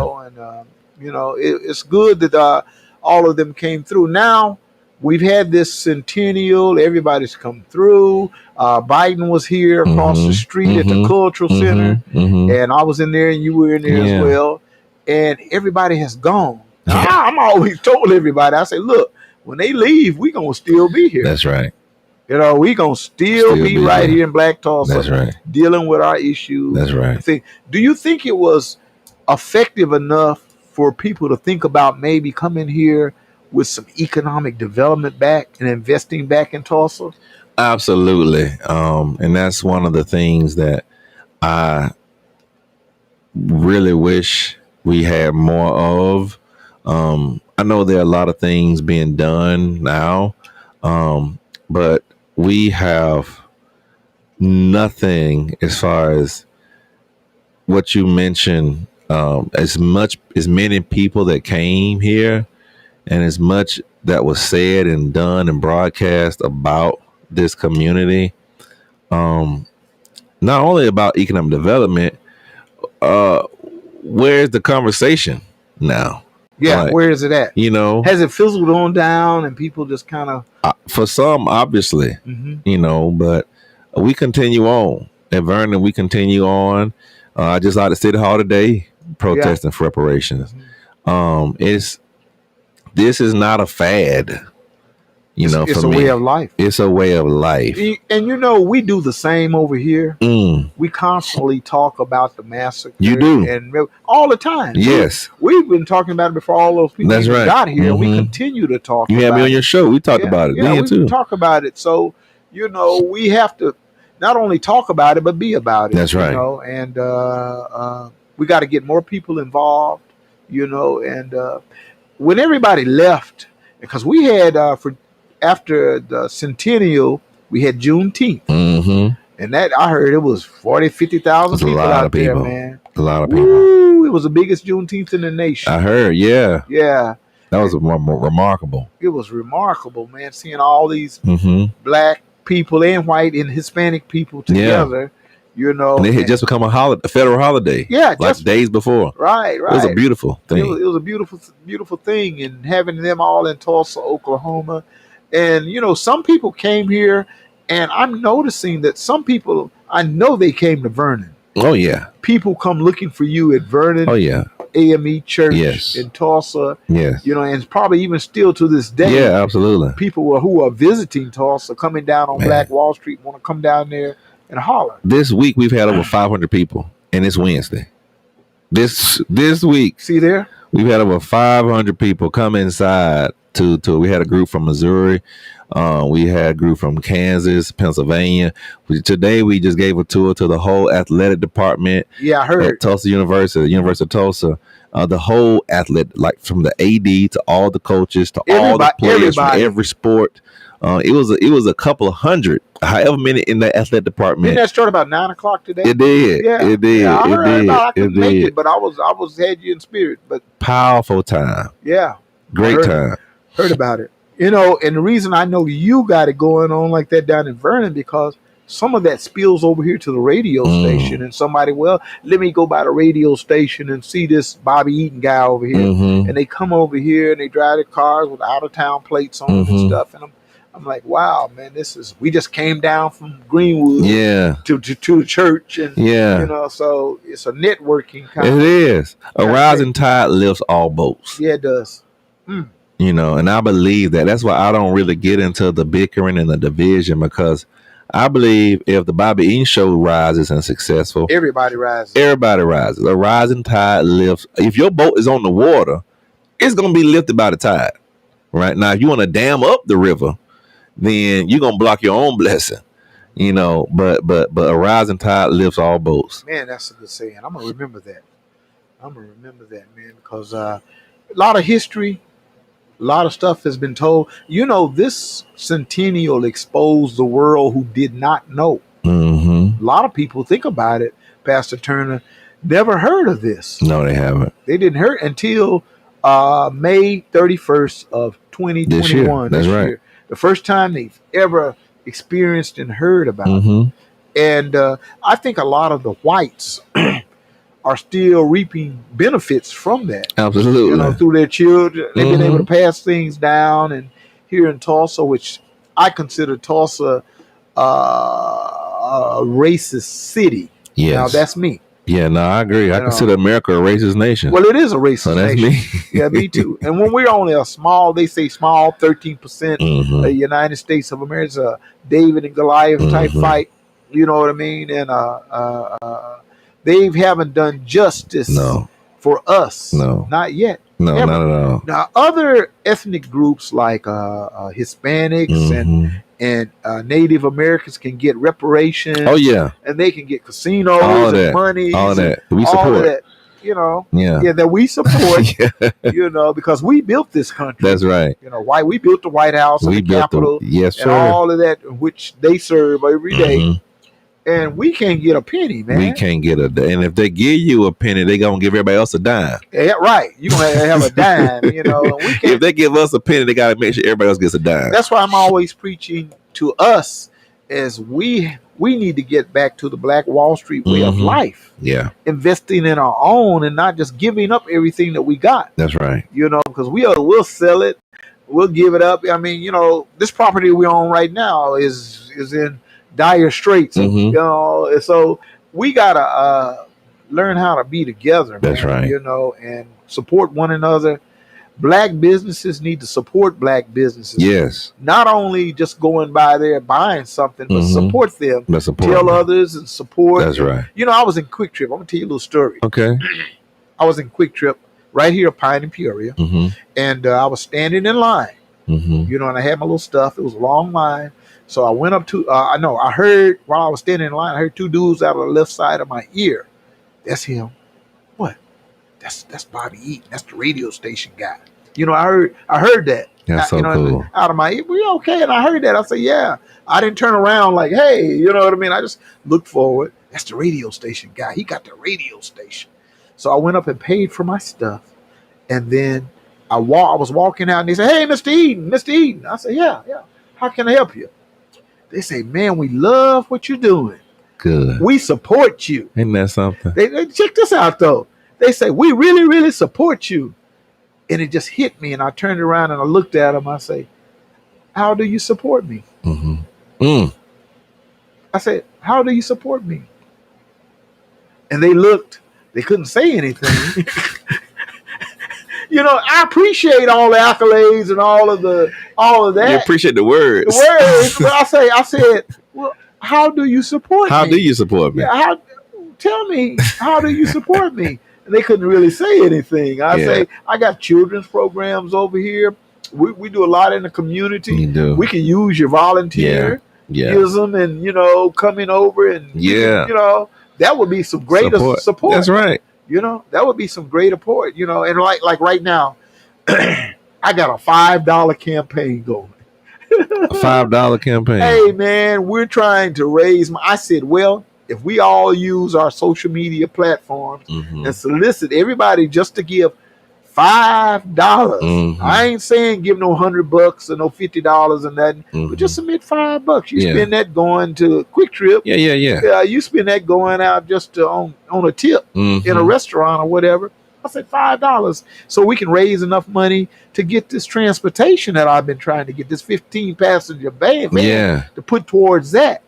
it's good that all of them came through. Now, we've had this centennial. Everybody's come through. Biden was here across the street at the Cultural Center. And I was in there, and you were in there as well. And everybody has gone. Now, I'm always told everybody, I say, look, when they leave, we going to still be here. That's right. We going to still be right here in Black Tulsa. That's right. Dealing with our issues. That's right. Do you think it was effective enough for people to think about maybe coming here with some economic development back and investing back in Tulsa? Absolutely. And that's one of the things that I really wish we had more of. I know there are a lot of things being done now, but we have nothing as far as what you mentioned, as many people that came here and as much that was said and done and broadcast about this community. Not only about economic development, where's the conversation now? Yeah, where is it at? Has it fizzled on down and people just kind of... for some, obviously, but we continue on. At Vernon, we continue on. I just out of City Hall today protesting for reparations. This is not a fad. It's a way of life. It's a way of life. And we do the same over here. We constantly talk about the massacre. You do. And all the time. Yes. We've been talking about it before all those people got here. We continue to talk about it. You had me on your show. We talked about it then too. We talk about it. So, we have to not only talk about it, but be about it. That's right. And we got to get more people involved, and when everybody left, because we had, after the centennial, we had Juneteenth. And that, I heard it was 40,000, 50,000 people out there, man. A lot of people. Woo, it was the biggest Juneteenth in the nation. I heard, yeah. Yeah. That was remarkable. It was remarkable, man, seeing all these black people and white and Hispanic people together, And it had just become a federal holiday. Yeah. Like days before. Right. It was a beautiful thing. It was a beautiful, beautiful thing. And having them all in Tulsa, Oklahoma. And, some people came here, and I'm noticing that some people, I know they came to Vernon. Oh, yeah. People come looking for you at Vernon. Oh, yeah. AME Church in Tulsa. Yes. And it's probably even still to this day. Yeah, absolutely. People who are visiting Tulsa, coming down on Black Wall Street, want to come down there and holler. This week, we've had over 500 people, and it's Wednesday. This week, See there? we've had over 500 people come inside to. We had a group from Missouri. We had a group from Kansas, Pennsylvania. Today, we just gave a tour to the whole athletic department. Yeah, I heard. At Tulsa University, University of Tulsa. The whole athlete, like from the AD to all the coaches to all the players from every sport. It was a couple of hundred, however many in the athletic department. Didn't that start about 9 o'clock today? It did. Yeah, It did. Yeah, I it heard did. about it. I couldn't make did. it, but I was had you in spirit. But Powerful time. yeah, Great time. Heard about it. You know, and the reason I know you got it going on like that down in Vernon because some of that spills over here to the radio station, and somebody, well, let me go by the radio station and see this Bobby Eaton guy over here, and they come over here and they drive their cars with out of town plates on them and stuff, and I'm like, wow, man, we just came down from Greenwood, to the church, and you know, so it's a networking kind It is. A rising tide lifts all boats. Yeah, it does. You know, and I believe that. That's why I don't really get into the bickering and the division, because I believe if the Bobby Eaton Show rises and successful, everybody rises. Everybody rises. A rising tide lifts. If your boat is on the water, it's going to be lifted by the tide. Right now, if you want to dam up the river, then you're going to block your own blessing. You know, but a rising tide lifts all boats. Man, that's a good saying. I'm going to remember that. Man, because a lot of history, a lot of stuff has been told. You know, this centennial exposed the world who did not know. A lot of people, think about it, Pastor Turner, never heard of this. No, they haven't. They didn't hear it until May 31st of 2021. That's right. Year. The first time they've ever experienced and heard about it. And I think a lot of the whites are still reaping benefits from that. Absolutely. You know, through their children. They've been able to pass things down. And here in Tulsa, which I consider Tulsa a racist city. Yes. Now, that's me. Yeah, no, I agree. I consider America a racist nation. Well, it is a racist that's nation. Me. Yeah, me too. And when we're only a small, they say small, 13% of the United States of America, a David and Goliath type fight. You know what I mean? And they haven't done justice for us. No. Not yet. No, ever. not at all. Now, other ethnic groups like Hispanics and Native Americans can get reparations. Oh, yeah. And they can get casinos and money. All of that. We support. All of that, you know. Yeah, that we support, you know, because we built this country. That's right. You know, we built the White House and the Capitol. Yes, sir. And all of that, which they serve every day. And we can't get a penny, man. We can't get a dime. And if they give you a penny, they're going to give everybody else a dime. Yeah, right. You're going to have a dime, you know. And we can't. If they give us a penny, they got to make sure everybody else gets a dime. That's why I'm always preaching to us as we need to get back to the Black Wall Street way of life. Yeah. Investing in our own and not just giving up everything that we got. That's right. You know, because we'll sell it. We'll give it up. I mean, you know, this property we own right now is in dire straits, you know, and so we gotta learn how to be together. That's right. You know, and support one another. Black businesses need to support black businesses. Yes. Not only just going by there buying something, but support them. Tell others and support. That's right. You know, I was in Quick Trip. I'm gonna tell you a little story. Okay. I was in Quick Trip right here at Pine and Peoria, and I was standing in line. You know, and I had my little stuff. It was a long line. So I went up to, I heard, while I was standing in line, I heard two dudes out of the left side of my ear. That's him. What? That's Bobby Eaton. That's the radio station guy. You know, I heard that. That's so cool. Out of my ear. We okay? And I heard that. I said, yeah. I didn't turn around like, hey, you know what I mean? I just looked forward. That's the radio station guy. He got the radio station. So I went up and paid for my stuff. And then I was walking out and they said, hey, Mr. Eaton. I said, yeah. How can I help you? They say, man, we love what you're doing. Good. We support you. Isn't that something? They check this out, though. They say, we really, really support you. And it just hit me. And I turned around and I looked at them. I say, how do you support me? I said, how do you support me? And they looked. They couldn't say anything. You know, I appreciate all the accolades and all of that. You appreciate the words. But I said, well, how do you support me? How do you support me? Yeah, tell me, how do you support me? and they couldn't really say anything. I Yeah. say, I got children's programs over here. We do a lot in the community. You do. We can use your volunteer. Yeah. Use them and, coming over and, Yeah. that would be some great support. That's right. That would be some great support, and like right now, I got a $5 campaign going. A $5 campaign. Hey man, we're trying to raise I said, well, if we all use our social media platforms and solicit everybody just to give $5. I ain't saying give no $100 or no $50 or nothing, but just submit $5. You spend that going to Quick Trip. Yeah. You spend that going out just on a tip in a restaurant or whatever. I said $5, so we can raise enough money to get this transportation that I've been trying to get, this 15-passenger van to put towards that.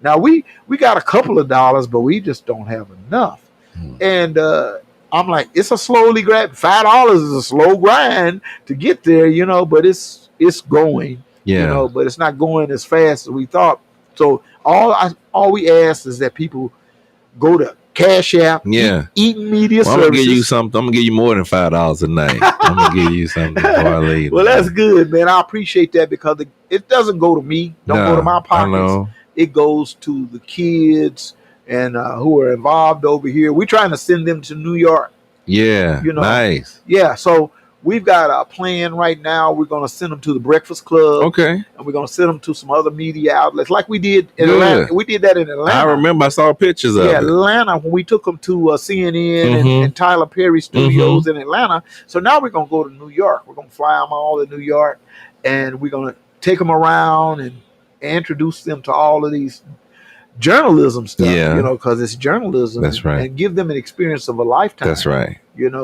Now we got a couple of dollars, but we just don't have enough. And I'm like, it's a slowly grab. $5 is a slow grind to get there, but it's going, but it's not going as fast as we thought. So all we ask is that people go to Cash App, Eaton Media Services. I'm gonna give you something. I'm gonna give you more than $5 a night. I'm gonna give you something before I leave. Well, that's good, man. I appreciate that because it doesn't go to me. Don't go to my pockets. It goes to the kids and who are involved over here. We're trying to send them to New York. Yeah, nice. Yeah, so we've got a plan right now. We're going to send them to the Breakfast Club. Okay. And we're going to send them to some other media outlets like we did in Atlanta. We did that in Atlanta. I remember I saw pictures of it. Atlanta, when we took them to CNN and Tyler Perry Studios in Atlanta. So now we're going to go to New York. We're going to fly them all to New York, and we're going to take them around and introduce them to all of these journalism stuff, because it's journalism. That's right. And give them an experience of a lifetime. That's right.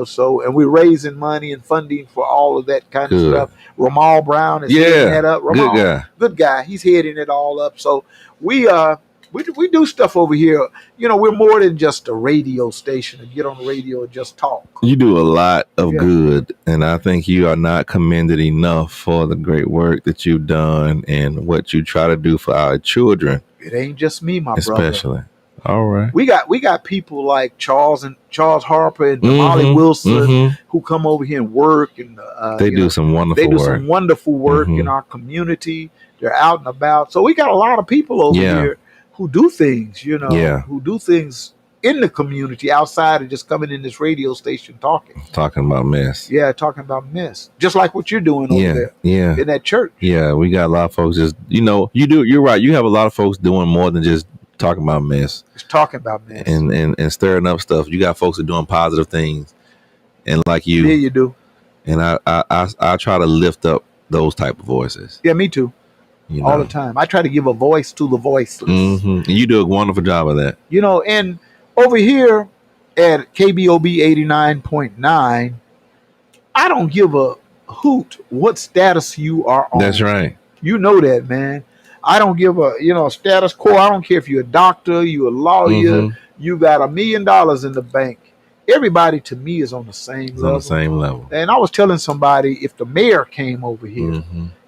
So, and we're raising money and funding for all of that kind of stuff. Ramal Brown is heading that up. Ramal, good guy. He's heading it all up. So we do stuff over here. We're more than just a radio station and get on the radio and just talk. You do a lot of good, and I think you are not commended enough for the great work that you've done and what you try to do for our children. It ain't just me, my especially. brother. All right. We got people like Charles Harper and Molly Wilson who come over here and work, and they do some wonderful work in our community. They're out and about. So we got a lot of people over here who do things, who do things in the community outside of just coming in this radio station talking about mess. Yeah, talking about mess. Just like what you're doing over there. Yeah. In that church. Yeah, we got a lot of folks just, you're right. You have a lot of folks doing more than just talking about mess. Just talking about mess. And stirring up stuff. You got folks that are doing positive things. And like you. Yeah, you do. And I try to lift up those type of voices. Yeah, me too. All the time. I try to give a voice to the voiceless. And you do a wonderful job of that. And over here at KBOB 89.9, I don't give a hoot what status you are on. That's right. You know that, man. I don't give a status quo. I don't care if you're a doctor, you're a lawyer, you got $1 million in the bank. Everybody to me is on the same level. On the same level. And I was telling somebody, if the mayor came over here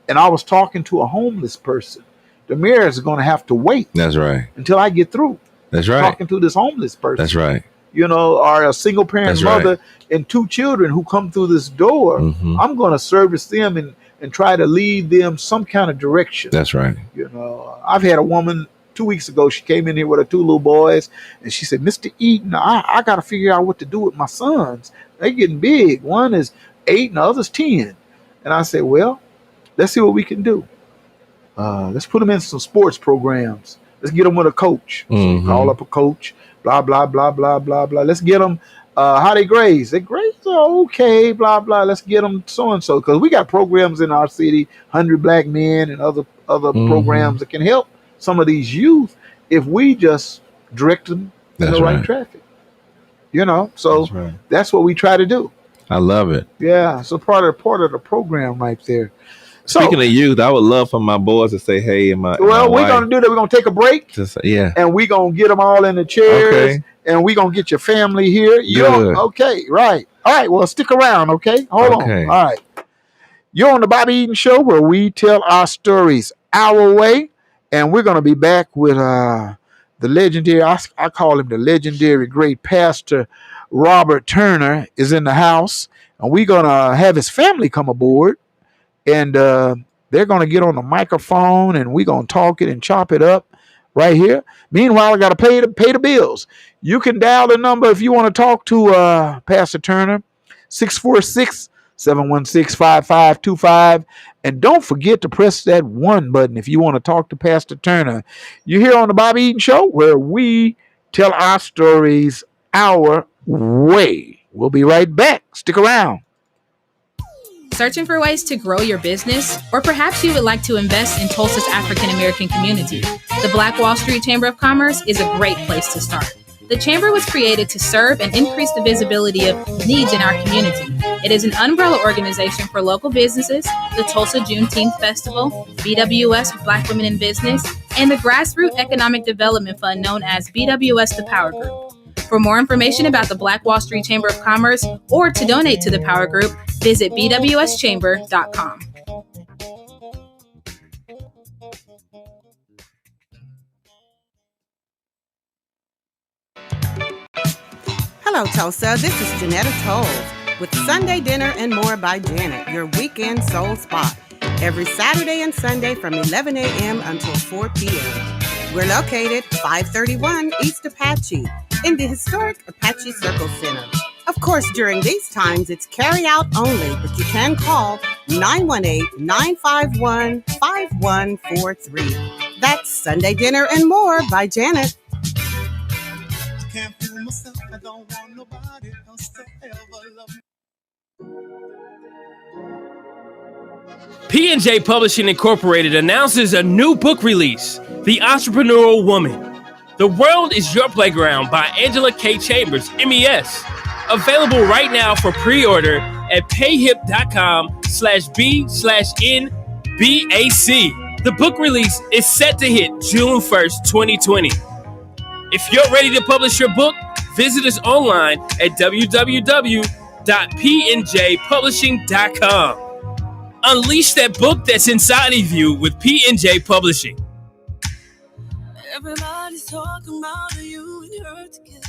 and I was talking to a homeless person, the mayor is going to have to wait. That's right. Until I get through. That's right. Talking to this homeless person. That's right. Or a single parent mother and 2 children who come through this door. I'm going to service them and try to lead them some kind of direction. That's right. I've had a woman 2 weeks ago. She came in here with her 2 little boys, and she said, "Mr. Eaton, I got to figure out what to do with my sons. They're getting big. One is 8 and the other's 10." And I said, "Well, let's see what we can do. Let's put them in some sports programs. Let's get them with a coach. So you call up a coach, blah, blah, blah, blah, blah, blah. Let's get them, how they grades. Their grades are okay, blah, blah. Let's get them so-and-so. Because we got programs in our city, 100 Black Men and other programs that can help some of these youth if we just direct them in the right traffic. So that's what we try to do. I love it. Yeah, so part of the program right there. Speaking of youth, I would love for my boys to say, "Hey," we're going to do that. We're going to take a break. And we're going to get them all in the chairs. And we're going to get your family here. Okay, right. All right, well, stick around, okay? Hold on. All right. You're on the Bobby Eaton Show, where we tell our stories our way. And we're going to be back with the legendary, I call him the legendary great pastor, Robert Turner is in the house, and we're gonna have his family come aboard, and they're gonna get on the microphone, and we're gonna talk it and chop it up right here. Meanwhile, I gotta pay the bills. You can dial the number if you want to talk to Pastor Turner, 646-716-5525. And don't forget to press that 1 button if you want to talk to Pastor Turner. You're here on the Bobby Eaton Show, where we tell our stories our way. We'll be right back. Stick around. Searching for ways to grow your business? Or perhaps you would like to invest in Tulsa's African American community? The Black Wall Street Chamber of Commerce is a great place to start. The Chamber was created to serve and increase the visibility of needs in our community. It is an umbrella organization for local businesses, the Tulsa Juneteenth Festival, BWS Black Women in Business, and the Grassroots Economic Development Fund known as BWS The Power Group. For more information about the Black Wall Street Chamber of Commerce or to donate to the Power Group, visit bwschamber.com. Hello, Tulsa. This is Janetta Tolles with Sunday Dinner and More by Janet, your weekend soul spot. Every Saturday and Sunday from 11 a.m. until 4 p.m. We're located 531 East Apache in the historic Apache Circle Center. Of course, during these times, it's carry-out only, but you can call 918-951-5143. That's Sunday Dinner and More by Janet. Can't fool myself, I don't want nobody else to ever love me. P&J Publishing Incorporated announces a new book release, The Entrepreneurial Woman. The World is Your Playground by Angela K. Chambers, MES. Available right now for pre-order at payhip.com/B/NBAC. The book release is set to hit June 1st, 2020. If you're ready to publish your book, visit us online at www.pnjpublishing.com. Unleash that book that's inside of you with P&J Publishing. Everybody's talking about you and her together.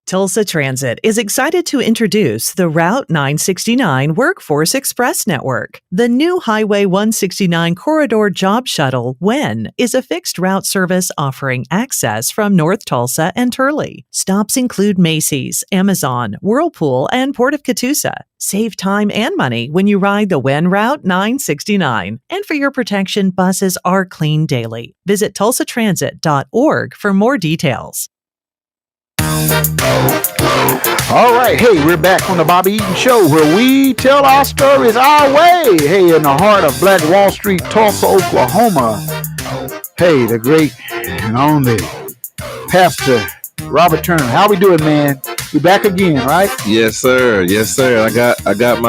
Tulsa Transit is excited to introduce the Route 969 Workforce Express Network. The new Highway 169 Corridor Job Shuttle, WEN, is a fixed route service offering access from North Tulsa and Turley. Stops include Macy's, Amazon, Whirlpool, and Port of Catoosa. Save time and money when you ride the WEN Route 969. And for your protection, buses are cleaned daily. Visit tulsatransit.org for more details. All right, hey, we're back on the Bobby Eaton Show, where we tell our stories our way. Hey, in the heart of Black Wall Street, Tulsa, Oklahoma. Hey, the great and only Pastor Robert Turner. How we doing, man? We back again, right? Yes, sir. Yes, sir. I got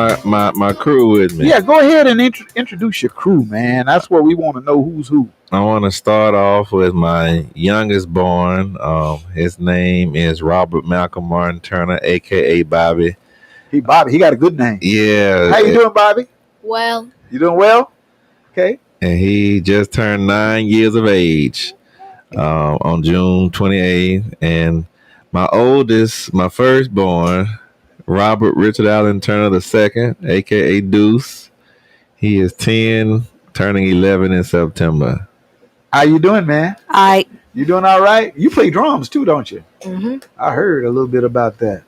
my crew with me. Yeah, go ahead and introduce your crew, man. That's where we want to know who's who. I want to start off with my youngest born. His name is Robert Malcolm Martin Turner, a.k.a. Bobby. Bobby, he got a good name. Yeah. How you doing, Bobby? Well. You doing well? Okay. And he just turned 9 years of age on June 28th. And my oldest, my firstborn, Robert Richard Allen Turner II, a.k.a. Deuce. He is 10, turning 11 in September. How you doing, man? You doing all right? You play drums too, don't you? Mm-hmm. I heard a little bit about that.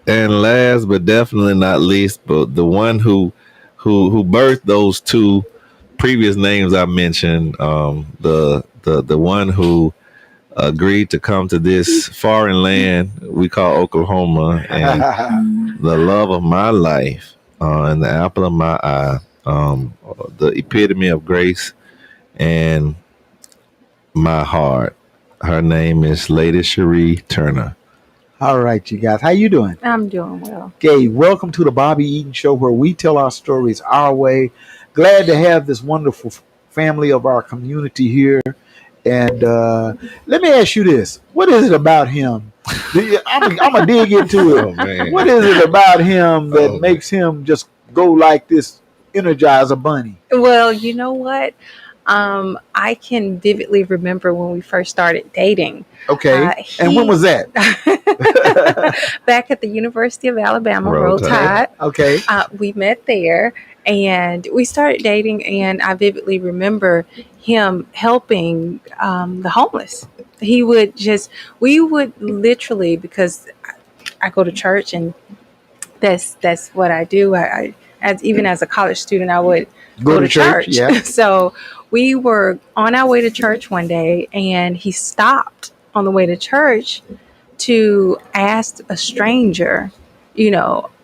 And last but definitely not least, but the one who birthed those two previous names I mentioned, the one who agreed to come to this foreign land we call Oklahoma, and the love of my life, and the apple of my eye, the epitome of grace and my heart. Her name is Lady Cherie Turner. All right, you guys. How you doing? I'm doing well. Okay, welcome to the Bobby Eaton Show, where we tell our stories our way. Glad to have this wonderful family of our community here. And let me ask you this. What is it about him? I'm going to dig into it. Oh, what is it about him that makes him just go like this Energizer Bunny? Well, you know what? I can vividly remember when we first started dating. Okay. And when was that? Back at the University of Alabama, Roll Roll Tide. Okay. We met there and we started dating, and I vividly remember him helping the homeless. We would literally, because I go to church and that's what I do. Even as a college student, I would go to church. Yeah. So we were on our way to church one day, and he stopped on the way to church to ask a stranger,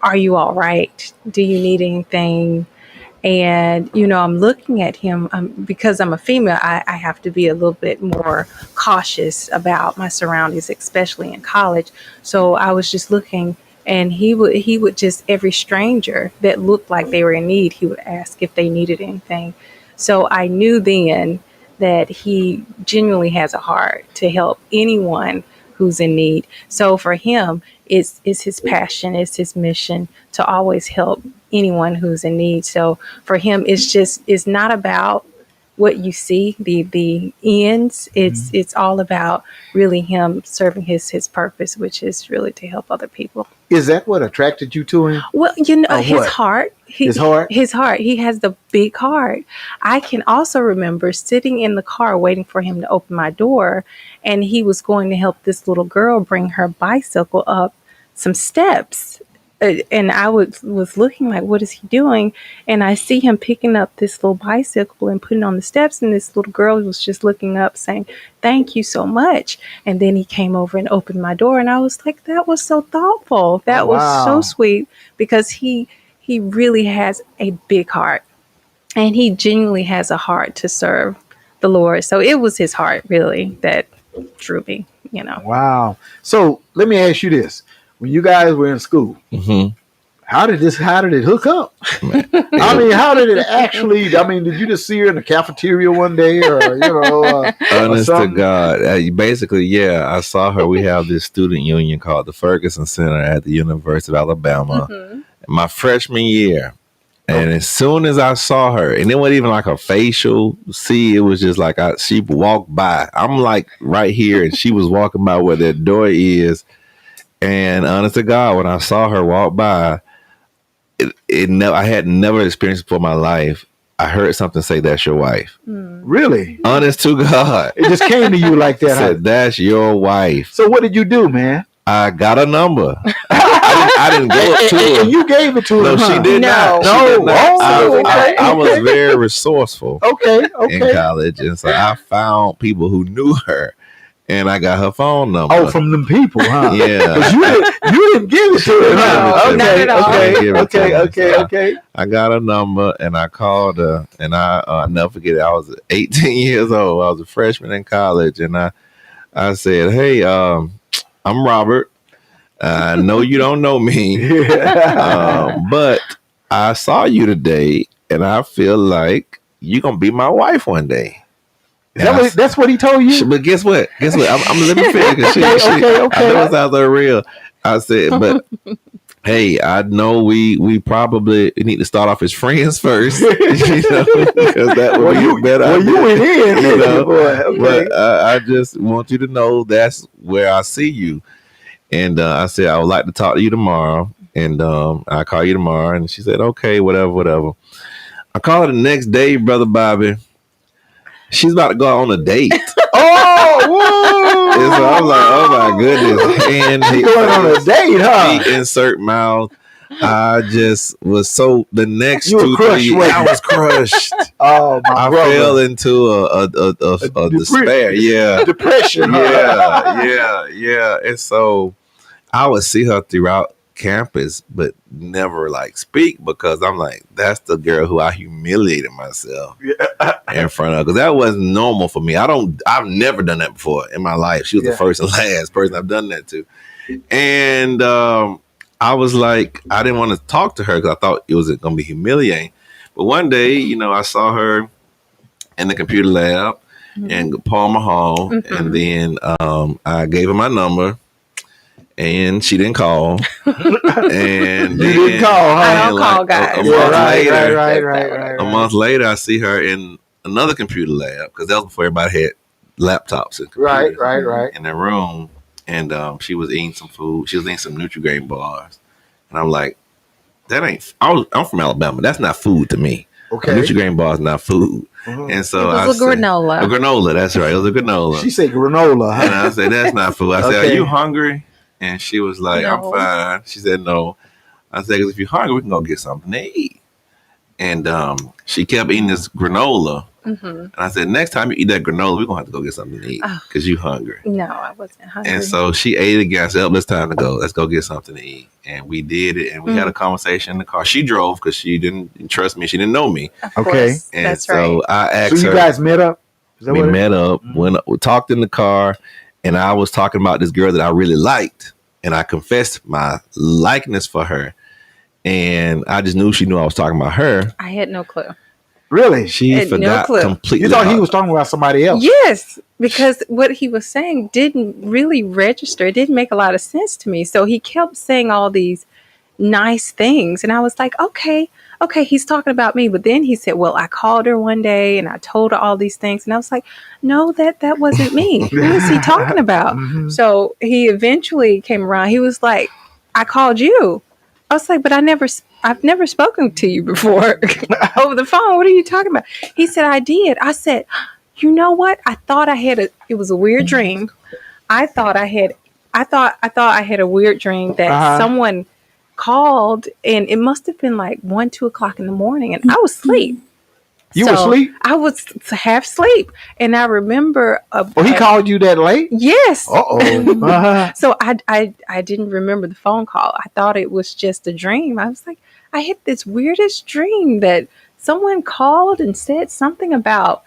are you all right? Do you need anything? And, I'm looking at him because I'm a female. I have to be a little bit more cautious about my surroundings, especially in college. So I was just looking, and he would just, every stranger that looked like they were in need, he would ask if they needed anything. So I knew then that he genuinely has a heart to help anyone who's in need. So for him, it's his passion, it's his mission to always help anyone who's in need. So for him, it's not about what you see, the ends. It's all about really him serving his purpose, which is really to help other people. Is that what attracted you to him? Well, his heart. His heart? His heart. He has the big heart. I can also remember sitting in the car waiting for him to open my door, and he was going to help this little girl bring her bicycle up some steps. And I was looking like, what is he doing? And I see him picking up this little bicycle and putting it on the steps. And this little girl was just looking up saying, thank you so much. And then he came over and opened my door. And I was like, that was so thoughtful. That was so sweet, because he really has a big heart, and he genuinely has a heart to serve the Lord. So it was his heart really that drew me, Wow. So let me ask you this. When you guys were in school, how did it hook up? I mean, how did it actually, did you just see her in the cafeteria one day, or, honest to God, basically, I saw her. We have this student union called the Ferguson Center at the University of Alabama, my freshman year. And as soon as I saw her, and it wasn't even like a facial see, it was just like she walked by. I'm like right here, and she was walking by where that door is. And honest to God, when I saw her walk by, I had never experienced before in my life. I heard something say, "That's your wife." Really? Honest to God, it just came to you like that. Said, "That's your wife." So what did you do, man? I got a number. I didn't go up to her. And you gave it to her? No, she did not. No. I was very resourceful. Okay. In college, and so I found people who knew her. And I got her phone number. Oh, from them people, huh? Yeah. you didn't give it to her. No, not at all. Okay. I got her number, and I called her, and I never forget it. I was 18 years old. I was a freshman in college, and I said, "Hey, I'm Robert. I know you don't know me, but I saw you today, and I feel like you're gonna be my wife one day." That's what he told you. But guess what? I'm let me finish. Okay. I know it sounds so real. I said, but hey, I know we probably need to start off as friends first, because that would be a better idea. You went in, boy. Okay. But I just want you to know that's where I see you. And I said, I would like to talk to you tomorrow. And I'll call you tomorrow. And she said, okay, whatever. I called her the next day, Brother Bobby. She's about to go out on a date. Oh, and so I'm like, oh my goodness. And she going on a date, huh? He insert mouth. I just was so the next you 2 3 years I was crushed. Oh my I brother. fell into a despair. Yeah. Depression. Yeah. And so I would see her throughout campus, but never like speak, because I'm like, that's the girl who I humiliated myself in front of, because that wasn't normal for me. I've never done that before in my life. She was the first and last person I've done that to. And I was like, I didn't want to talk to her because I thought it was going to be humiliating. But one day, I saw her in the computer lab in Palmer Hall, and then I gave her my number. And she didn't call. And you didn't call, huh? I don't call, guys. A month later, I see her in another computer lab, because that was before everybody had laptops and computers Right. in their room. And she was eating some food. She was eating some Nutri-Grain bars. And I'm like, that ain't, I'm from Alabama. That's not food to me. Okay. Nutri-Grain bars not food. Mhm. And so It was a granola. A granola, that's right. It was a granola. She said granola. Huh? And I said, that's not food. I said, Okay. are you hungry? And she was like, No. I'm fine. She said, no. I said, because if you're hungry, we can go get something to eat. And she kept eating this granola. Mm-hmm. And I said, next time you eat that granola, we're going to have to go get something to eat because you're hungry. No, I wasn't hungry. And so she ate it again. I said, it's time to go. Let's go get something to eat. And we did it. And we had a conversation in the car. She drove because she didn't trust me. She didn't know me. Of course, And that's so right. I asked her. So you guys met up? Is that We what it is? met up, we talked in the car, and I was talking about this girl that I really liked. And I confessed my likeness for her. And I just knew she knew I was talking about her. I had no clue. Really? She Had no forgot clue. completely. You thought he was talking about somebody else? Yes, because what he was saying didn't really register. It didn't make a lot of sense to me. So he kept saying all these nice things. And I was like, okay, he's talking about me. But then he said, well, I called her one day and I told her all these things. And I was like, no, that wasn't me. Who is he talking about? Mhm. So he eventually came around. He was like, I called you. I was like, but I've never spoken to you before over the phone. What are you talking about? He said, I did. I said, you know what? I thought it was a weird dream. I thought I had a weird dream that someone called, and it must have been like 1, 2 o'clock in the morning, and I was asleep. You were asleep? I was half asleep, and I remember. He called you that late? Yes. Uh-oh. So I didn't remember the phone call. I thought it was just a dream. I was like, I had this weirdest dream that someone called and said something about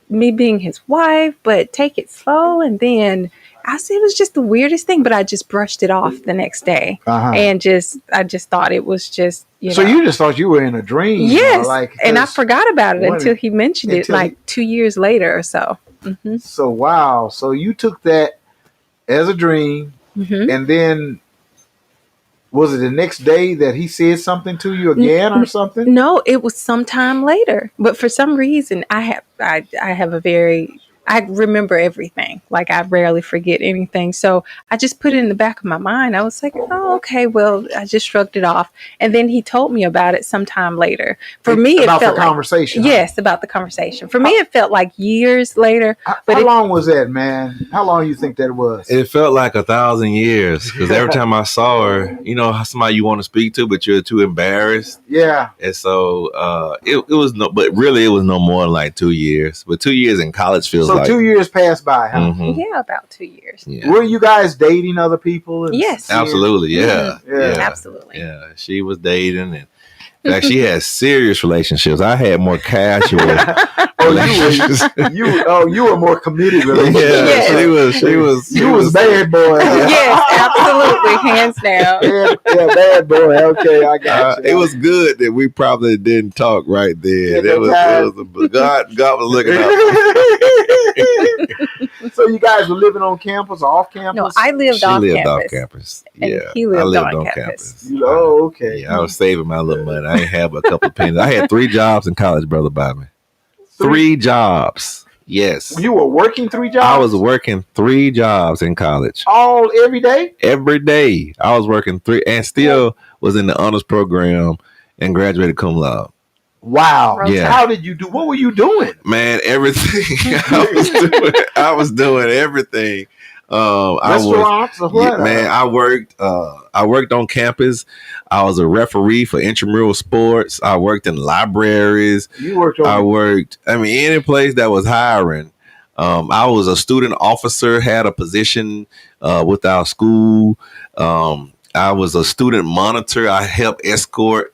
me being his wife, but take it slow. And then I said it was just the weirdest thing, but I just brushed it off the next day. And I just thought it was just, So you just thought you were in a dream? Yes. And I forgot about it until he mentioned it like 2 years later or so. Mm-hmm. So, wow. So you took that as a dream, and then was it the next day that he said something to you again or something? No, it was sometime later. But for some reason, I remember everything. Like, I rarely forget anything. So I just put it in the back of my mind. I was like, oh, okay, well, I just shrugged it off. And then he told me about it sometime later. For me, it about felt the like, conversation. Yes, about the conversation. For me, it felt like years later. How long was that, man? How long you think that was? It felt like 1,000 years because every time I saw her, you know, somebody you want to speak to, but you're too embarrassed. Yeah. And so it was but really it was no more than like 2 years. But 2 years in college feels So like 2 years passed by, huh? Yeah, about 2 years. Yeah. Were you guys dating other people? Yes. Absolutely, yeah. Yeah. Absolutely. Yeah, she was dating, and in fact, she had serious relationships. I had more casual relationships. You were more committed. Yeah, she was. You was bad boy. Yes, absolutely, hands down. Yeah, bad boy. Okay, I got you. It was good that we probably didn't talk right there. God was looking out. So you guys were living on campus or off campus? No, I lived She off lived campus. off campus. And Yeah, he lived I lived on on campus. Oh, okay. Yeah, I was saving my little money. I ain't have but a couple of pennies. I had 3 jobs in college, Brother Bobby. 3 jobs. Yes. You were working 3 jobs? I was working 3 jobs in college. Every day? Every day. I was working 3 and still was in the honors program and graduated cum laude. Wow. Yeah. How did you do? What were you doing? Man, everything. I was doing everything. Restaurants or what? Man, I worked on campus. I was a referee for intramural sports. I worked in libraries. You worked any place that was hiring. I was a student officer, had a position with our school. I was a student monitor. I helped escort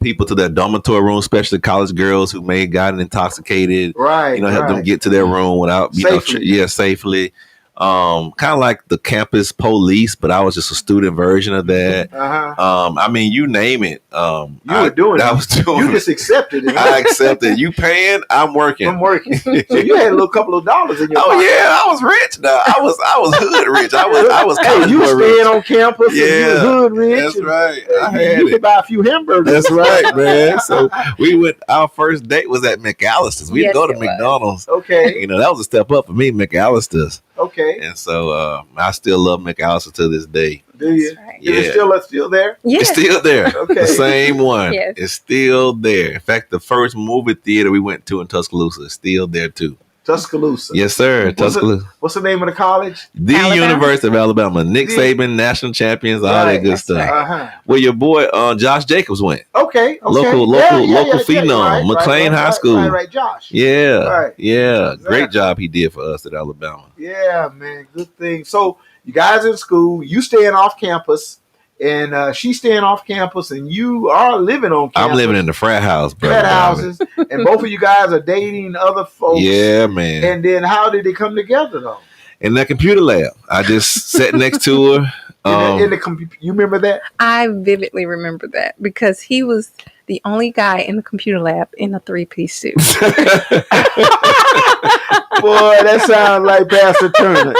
people to their dormitory room, especially college girls who may have gotten intoxicated. Right. Help them get to their room without, Safely. Safely. kind of like the campus police, but I was just a student version of that. I mean, you name it. You were doing it. I was doing You just accepted it. I accepted. You paying? I'm working. I'm working. So you had a little couple of dollars in your pocket. Yeah, I was rich now. I was hood rich. I was hey, you were staying on campus. Yeah, and you was hood rich. That's right. I had you could buy a few hamburgers. That's right, man. So we went. Our first date was at McAllister's. We didn't go to McDonald's. Okay. You know, that was a step up for me, McAllister's. Okay. And so I still love McAllister to this day. Do you? Right. Yeah. Is it still there? Yeah. It's still there. Okay. The same one. Yes. It's still there. In fact, the first movie theater we went to in Tuscaloosa is still there too. Tuscaloosa. Yes, sir. Tuscaloosa. What's the name of the college? The University of Alabama. Nick Saban, national champions, all that good stuff. Uh-huh. Where your boy Josh Jacobs went. Okay. Local phenom, McLean High School. Right, Josh. Yeah. Right. Yeah. Exactly. Great job he did for us at Alabama. Yeah, man. Good thing. So you guys in school, you staying off campus, and she's staying off campus, and you are living on campus. I'm living in the frat house, bro. Frat houses, and both of you guys are dating other folks. Yeah, man. And then how did they come together, though? In that computer lab. I just sat next to her. You remember that? I vividly remember that because he was the only guy in the computer lab in a 3-piece suit. Boy, that sounds like Pastor Turner.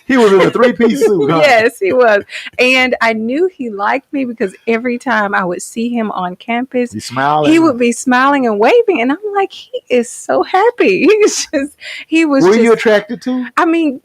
He was in a 3-piece suit, huh? Yes, he was. And I knew he liked me because every time I would see him on campus, he would be smiling and waving. And I'm like, he is so happy. Were you attracted to? I mean,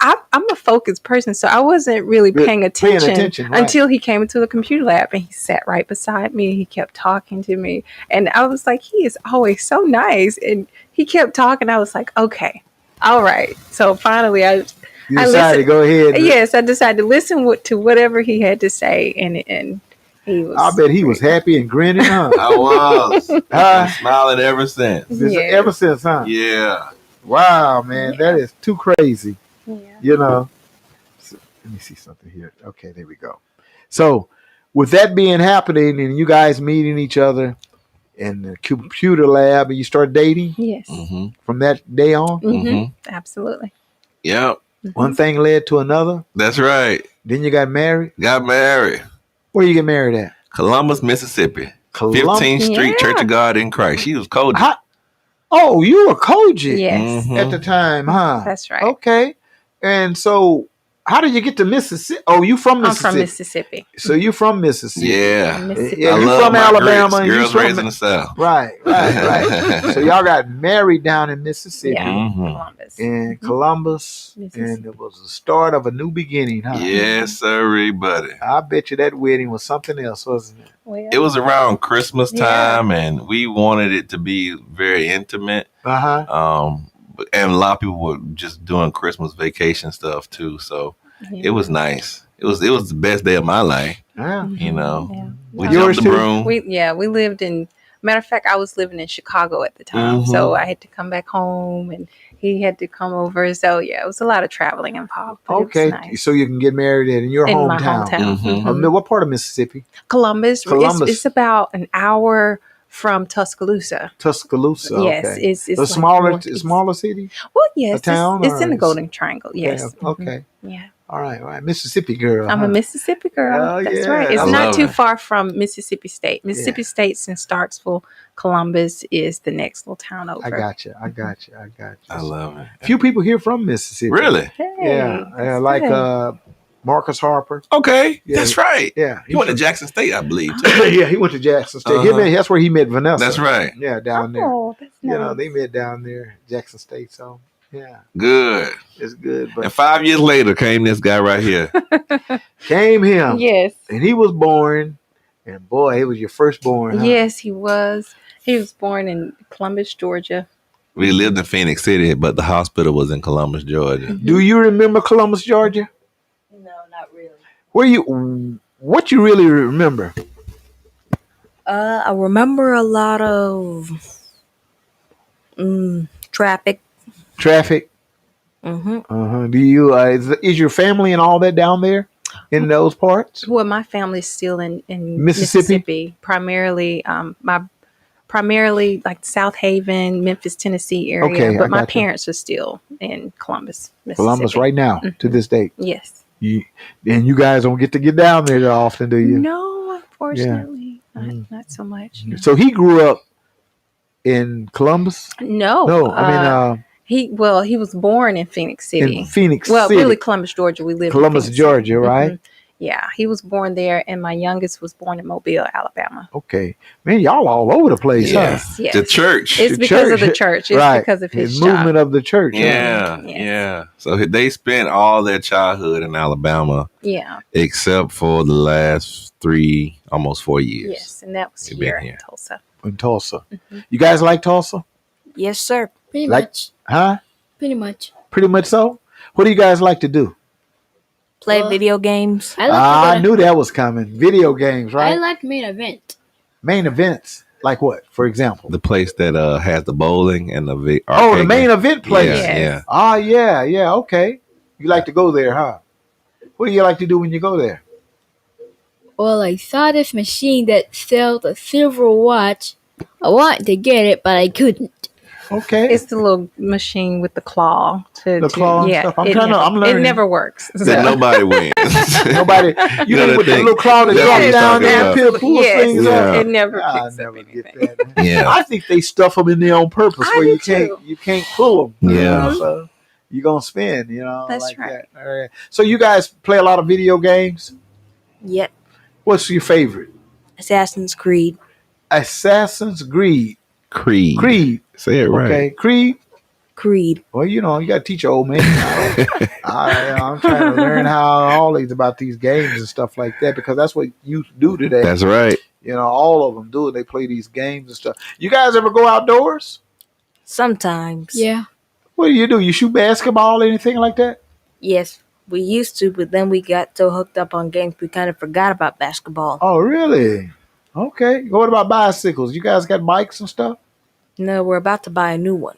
I'm a focused person, so I wasn't really paying attention right. until he came into the computer lab and he sat right beside me. He kept talking to me, and I was like, he is always so nice. And he kept talking. I was like, okay, all right. So finally, I decided to go ahead. Yes, I decided to listen to whatever he had to say, and he was. I bet he was happy and grinning, huh? I was. Been smiling ever since. Ever since, huh? Yeah. Wow, man, that is too crazy. Yeah. You know. So, let me see something here. Okay, there we go. So, with that being happening, and you guys meeting each other in the computer lab, and you start dating. Yes. From that day on. Absolutely. Yep. One thing led to another. That's right. Then you got married. Where you get married at? Columbus, Mississippi. 15th Street Church of God in Christ. She was Koji. Oh, you were Koji. Yes. At the time, huh? That's right. Okay. And so, how did you get to Mississippi? Oh, you from Mississippi? I'm from Mississipippi. So you from Mississippi? Yeah. Yeah, you from Alabama. Girls raised in the South. Right. So y'all got married down in Mississippi. Yeah, Columbus. In Columbus. And it was the start of a new beginning, huh? Yes, sir, buddy. I bet you that wedding was something else, wasn't it? Well, it was around Christmas time, and we wanted it to be very intimate. And a lot of people were just doing Christmas vacation stuff too, so it was nice. It was the best day of my life. Yeah. You know, we Yours jumped the broom. We lived in. Matter of fact, I was living in Chicago at the time, so I had to come back home, and he had to come over. So yeah, it was a lot of traveling involved. Okay, nice. So you can get married in your In hometown. my hometown. What part of Mississippi? Columbus. It's about an hour from Tuscaloosa. Tuscaloosa. Yes, okay. it's a like smaller city. Well, yes, a town. It's in the Golden Triangle. Yes. Okay. Yeah. All right. Mississippi girl. I'm a Mississippi girl. Oh, That's yeah. right. It's I not love too it. far from Mississippi State. Mississippi State's in Starksville. Columbus is the next little town over. I got you. I love it. Few people here from Mississippi. Really? Yeah. Like Marcus Harper. Okay, Yeah. that's right. Yeah. He went to Jackson State, I believe. Too. Yeah, he went to Jackson State. That's where he met Vanessa. That's right. Yeah, down there. Oh, that's nice. You know, they met down there, Jackson State. So, yeah, Good. it's good. But And 5 years later came this guy right here. came him. Yes. And he was born. And boy, it was your firstborn. Huh? Yes, he was. He was born in Columbus, Georgia. We lived in Phoenix City, but the hospital was in Columbus, Georgia. Do you remember Columbus, Georgia? No, not really. What you really remember? I remember a lot of traffic. Traffic. Do you? Is your family and all that down there in those parts? Well, my family's still in Mississippi? Mississippi. Primarily, my primarily like South Haven, Memphis, Tennessee area. Okay, but I my got you. parents are still in Columbus, Mississippi. Columbus right now to this date. Yes. And you guys don't get to get down there that often, do you? No, unfortunately, not so much. So he grew up in Columbus? No. No, I mean, he was born in Phoenix City. in Phoenix Well, City. really Columbus, Georgia. We live Columbus, in Phoenix Georgia, City. right? Yeah, he was born there, and my youngest was born in Mobile, Alabama. Okay. Man, y'all all over the place, Yes, huh? yes. The church. It's because of the church. It's right. because of his movement job. of the church. huh? Yeah, yeah. So they spent all their childhood in Alabama. Yeah. Except for the last almost 4 years. Yes, and that was They've been here in Tulsa. In Tulsa. You guys like Tulsa? Yes, sir. Pretty Like- much. Huh? Pretty much. Pretty much so? What do you guys like to do? Play video games. I knew that was coming. Video games, right? I like main event. Main events. Like what, for example? The place that has the bowling and the The main event place. Yeah. Ah, yeah, okay. You like to go there, huh? What do you like to do when you go there? Well, I saw this machine that sells a silver watch. I wanted to get it, but I couldn't. Okay. It's the little machine with the claw. The claw and yeah, stuff. I'm it learning. It never works. That nobody wins. Nobody. You know, with the little claw that drops down there and pulls things up. It never I picks never up get anything. that. Yeah. I think they stuff them in there on purpose where you can't pull them. Yeah. So you're gonna spin. That's like right. that. All right. So you guys play a lot of video games. Yep. What's your favorite? Assassin's Creed. Assassin's Creed. Creed. Say it right. Okay. Creed. Well, you got to teach your old man. I'm trying to learn about these games and stuff like that because that's what youth do today. That's right. All of them do it. They play these games and stuff. You guys ever go outdoors? Sometimes. Yeah. What do? You shoot basketball, anything like that? Yes, we used to, but then we got so hooked up on games we kind of forgot about basketball. Oh, really? Okay. What about bicycles? You guys got bikes and stuff? No, we're about to buy a new one.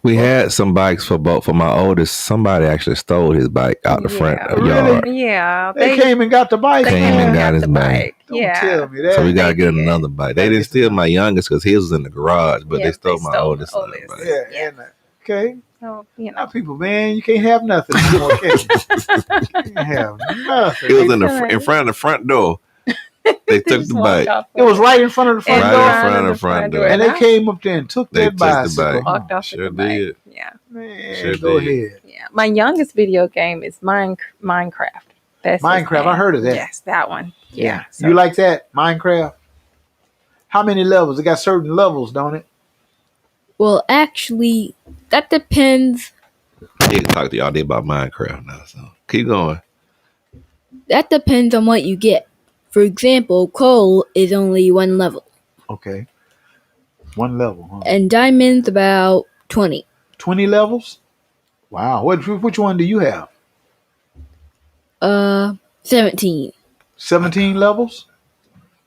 We had some bikes for my oldest. Somebody actually stole his bike out the front yard. Yeah. They came and got the bike. Came and got his bike. Don't tell me that. So we got to get another bike. They didn't steal my youngest because his was in the garage, but they stole my oldest. Bike. Yeah. Okay. So, Now, people, man, you can't have nothing anymore, can you? You can't have nothing. It was in front of the front door. They took the bike. It was right in front of the front door. Right in front of the front door. And they came up there and took that bicycle. Walked off Sure with the bike. did. Yeah. Man, Sure go did. ahead. Yeah. My youngest video game is Minecraft. That's his Minecraft. name. I heard of that. Yes, that one. Yeah. So- You like that, Minecraft? How many levels? It got certain levels, don't it? Well, actually, that depends. I need to talk to y'all about Minecraft now. So keep going. That depends on what you get. For example, coal is only one level, Okay. One level, huh? and diamonds about 20. 20 levels? Wow. Which one do you have? 17. 17 levels?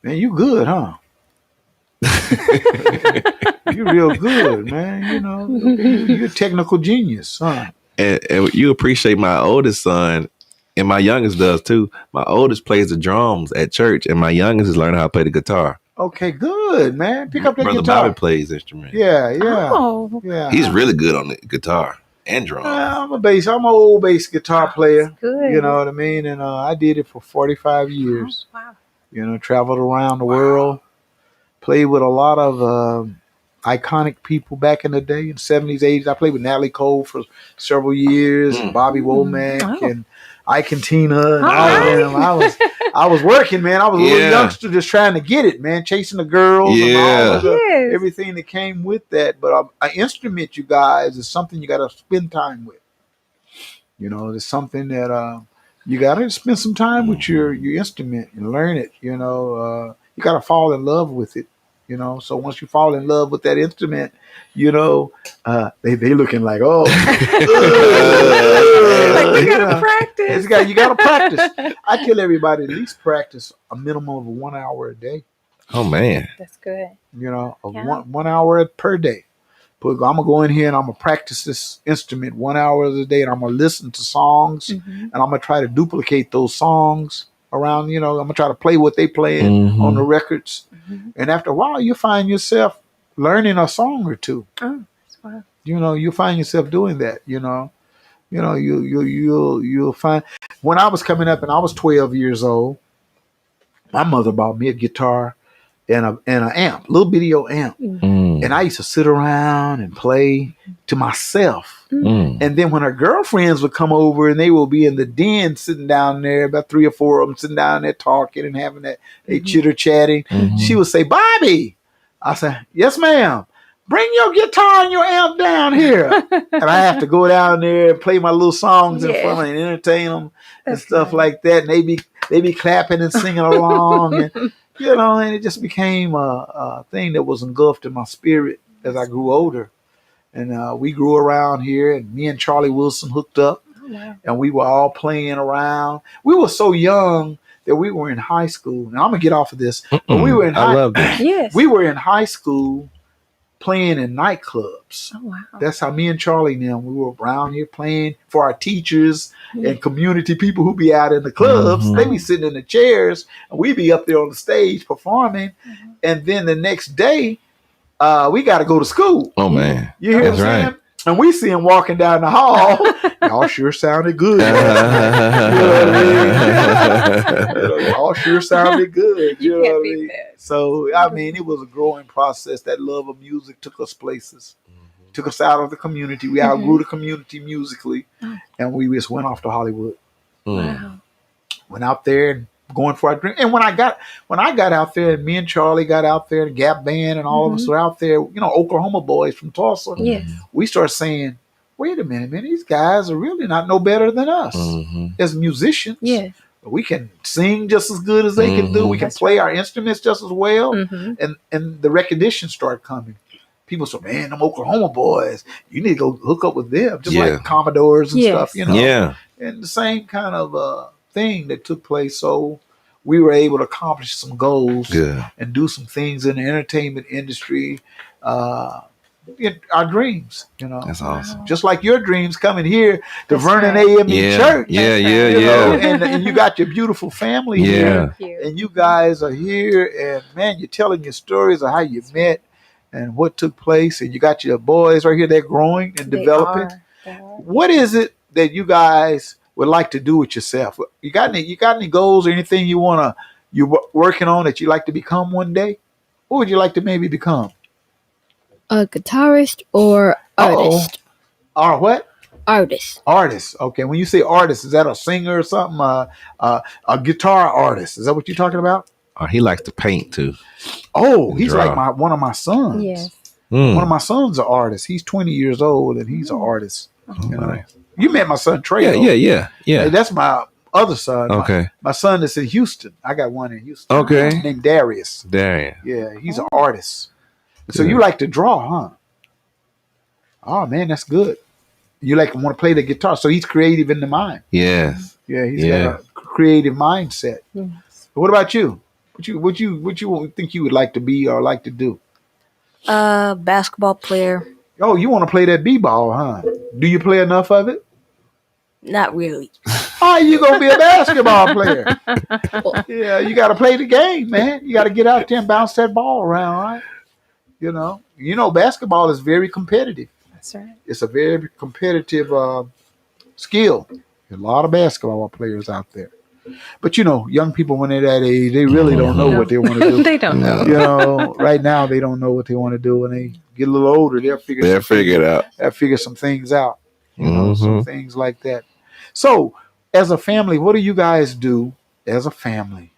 Man, you good, huh? You're real good, man. You're a technical genius, huh? And you appreciate my oldest son, and my youngest does too. My oldest plays the drums at church, and my youngest is learning how to play the guitar. Okay, good, man. Pick up that Brother guitar. Bobby plays instruments. Yeah. Oh. Yeah. He's really good on the guitar and drums. I'm an old bass guitar player. Good. You know what I mean? And I did it for 45 years. Oh, wow. Traveled around the world, played with a lot of iconic people back in the day, in the 70s, 80s. I played with Natalie Cole for several years, and Bobby Womack, and Ike and Tina, and all of them. I was working, man. I was a little youngster just trying to get it, man, chasing the girls and all of everything that came with that. But an instrument, you guys, is something you got to spend time with. It's something that you got to spend some time with your instrument and learn it. You got to fall in love with it. So once you fall in love with that instrument, they looking like, oh, like you gotta practice. You gotta practice. I tell everybody at least practice a minimum of 1 hour a day. Oh man, that's good. One hour per day. I'm gonna go in here and I'm gonna practice this instrument 1 hour a day, and I'm gonna listen to songs, and I'm gonna try to duplicate those songs around. I'm gonna try to play what they playing on the records. And after a while, you find yourself learning a song or two. Oh, that's wow. You know, you find yourself doing that. You'll find. When I was coming up and I was 12 years old, my mother bought me a guitar and an amp, little bitty old amp. And I used to sit around and play to myself. And then when her girlfriends would come over and they will be in the den sitting down there, about 3 or 4 of them sitting down there talking and having that, they chitter chatting. She would say, Bobby. I said, yes, ma'am. Bring your guitar and your amp down here. And I have to go down there and play my little songs in front of them and entertain them and stuff like that. And they be clapping and singing along. And, and it just became a thing that was engulfed in my spirit as I grew older. And we grew around here, and me and Charlie Wilson hooked up. Oh, wow. And we were all playing around. We were so young that we were in high school. Now I'm gonna get off of this, but we were in we were in high school playing in nightclubs. Oh, wow. That's how me and Charlie and them, we were around here playing for our teachers and community people who be out in the clubs. They be sitting in the chairs and we be up there on the stage performing. And then the next day, we got to go to school. Oh, man. You hear what I'm saying? And we see him walking down the hall. Y'all sure sounded good. Y'all sure sounded good. You know what I mean? So, I mean, it was a growing process. That love of music took us places. Took us out of the community. We outgrew the community musically. And we just went off to Hollywood. Wow. Went out there and going for our dream. And when I got out there, and me and Charlie got out there, the Gap Band and all of us were out there, Oklahoma boys from Tulsa. Yes. We started saying, wait a minute, man, these guys are really not no better than us as musicians. Yes. We can sing just as good as they can do. We can play our instruments just as well. And the recognition started coming. People said, man, them Oklahoma boys, you need to go hook up with them. Just like Commodores and stuff, Yeah. And the same kind of thing that took place. So we were able to accomplish some goals and do some things in the entertainment industry. Our dreams, That's awesome. Just like your dreams coming here to Vernon AME Church. And you got your beautiful family here. And you guys are here. And man, you're telling your stories of how you met and what took place. And you got your boys right here. They're growing and developing. What is it that you guys would like to do with yourself? You got any goals or anything you're working on that you like to become one day? What would you like to maybe become? A guitarist or artist? Or what? Artist. Artist. Okay. When you say artist, is that a singer or something? A guitar artist. Is that what you're talking about? He likes to paint too. Oh, he's like one of my sons. Yes. One of my sons is an artist. He's 20 years old and he's an artist. Nice. You met my son Trey. Yeah. Hey, that's my other son. Okay. My son is in Houston. I got one in Houston. Okay. Named Darius. Yeah, he's an artist. So you like to draw, huh? Oh man, that's good. You want to play the guitar. So he's creative in the mind. Yes. Yeah, he's got a creative mindset. Yes. What about you? What you think you would like to be or like to do? Basketball player. Oh, you want to play that b-ball, huh? Do you play enough of it? Not really. How you gonna be a basketball player? Yeah, you got to play the game, man. You got to get out there and bounce that ball around, right? Basketball is very competitive. That's right. It's a very competitive skill. A lot of basketball players out there. But young people when they're that age, they really don't know what they want to do. They don't know. Right now they don't know what they want to do. When they get a little older, they'll figure it out. They'll figure some things out. Some things like that. So, as a family, what do you guys do as a family?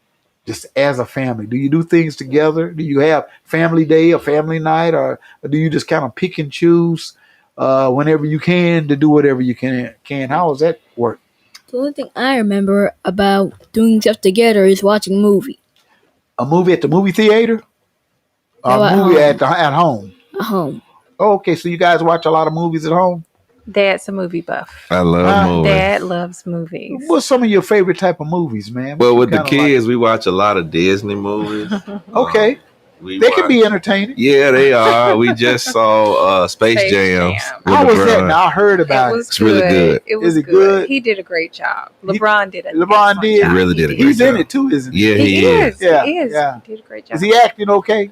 Just as a family, do you do things together? Do you have family day or family night, or do you just kind of pick and choose whenever you can to do whatever you can? How does that work? The only thing I remember about doing stuff together is watching a movie. A movie at the movie theater? Or a movie at home? At home. Oh, okay, so you guys watch a lot of movies at home? Dad's a movie buff. I love movies. Dad loves movies. What's some of your favorite type of movies, man? Well, with the kids, we watch a lot of Disney movies. Okay. They can be entertaining. Yeah, they are. We just saw Space Jam. How was that? Now I heard about it. It's really good. Is it good? He did a great job. LeBron did it. LeBron did. He really did a great job. He's in it too, isn't he? Yeah, he is. Yeah, he is. Yeah. He did a great job. Is he acting okay?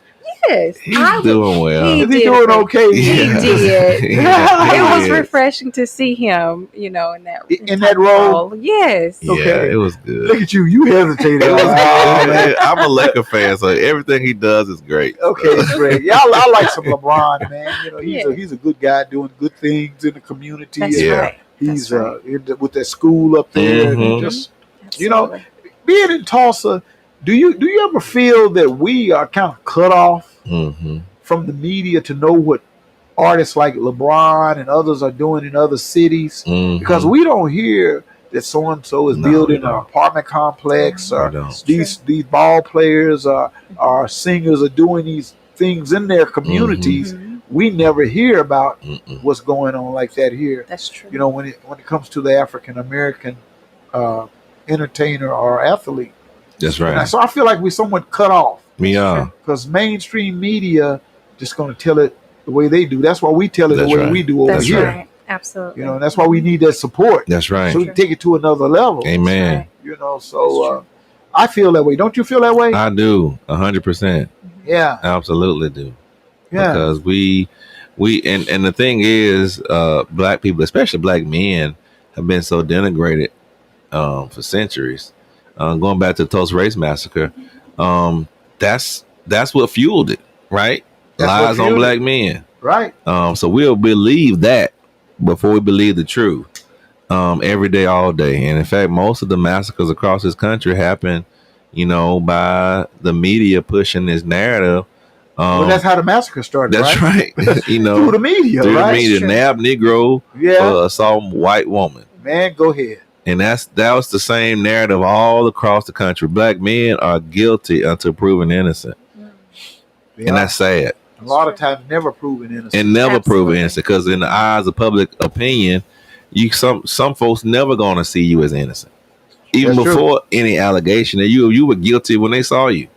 Yes. He's doing well. He Is he did doing great. okay? He Yeah. did. Yeah, It was he is. refreshing to see him, in that that role? Yes. Yeah, Okay. it was good. Look at you. You hesitated. It was Oh, good, man. I'm a Laker fan, so everything he does is great. Okay, it's great. Yeah, I like some LeBron, man. Yeah. He's a good guy doing good things in the community. That's And right. He's That's right. with that school up there, and Mhm. just Absolutely. being in Tulsa. Do you ever feel that we are kind of cut off Mm-hmm. from the media to know what artists like LeBron and others are doing in other cities? Mm-hmm. Because we don't hear that so and so is No, building we an don't. apartment complex, We or don't. these ball players or singers are doing these things in their communities. Mhm. We never hear about Mm-mm. what's going on like that here. That's true. When it comes to the African American entertainer or athlete. That's And right. so I feel like we're somewhat cut off We are. because mainstream media just going to tell it the way they do. That's why we tell it That's the way right. we do over That's here. right. Absolutely. And that's why we need that support. That's right. So we can take it to another level. Amen. So I feel that way. Don't you feel that way? I do 100%. Yeah. Absolutely do. Yeah. Because we and the thing is, black people, especially black men, have been so denigrated for centuries. Going back to the Tulsa Race Massacre, that's what fueled it, right? That's what Lies on fueled black it. men. Right. So we'll believe that before we believe the truth. Every day, all day. And in fact, most of the massacres across this country happen, by the media pushing this narrative. Well, that's how the massacre started. That's right. Through the media, through right? the media, nab Negro for assault white woman. Man, go ahead. And that was the same narrative all across the country. Black men are guilty until proven innocent. Yeah. And that's sad. A lot of times never proven innocent. And never proven innocent, because in the eyes of public opinion, some folks never gonna see you as innocent. Even That's before any allegation that you were guilty when they saw you.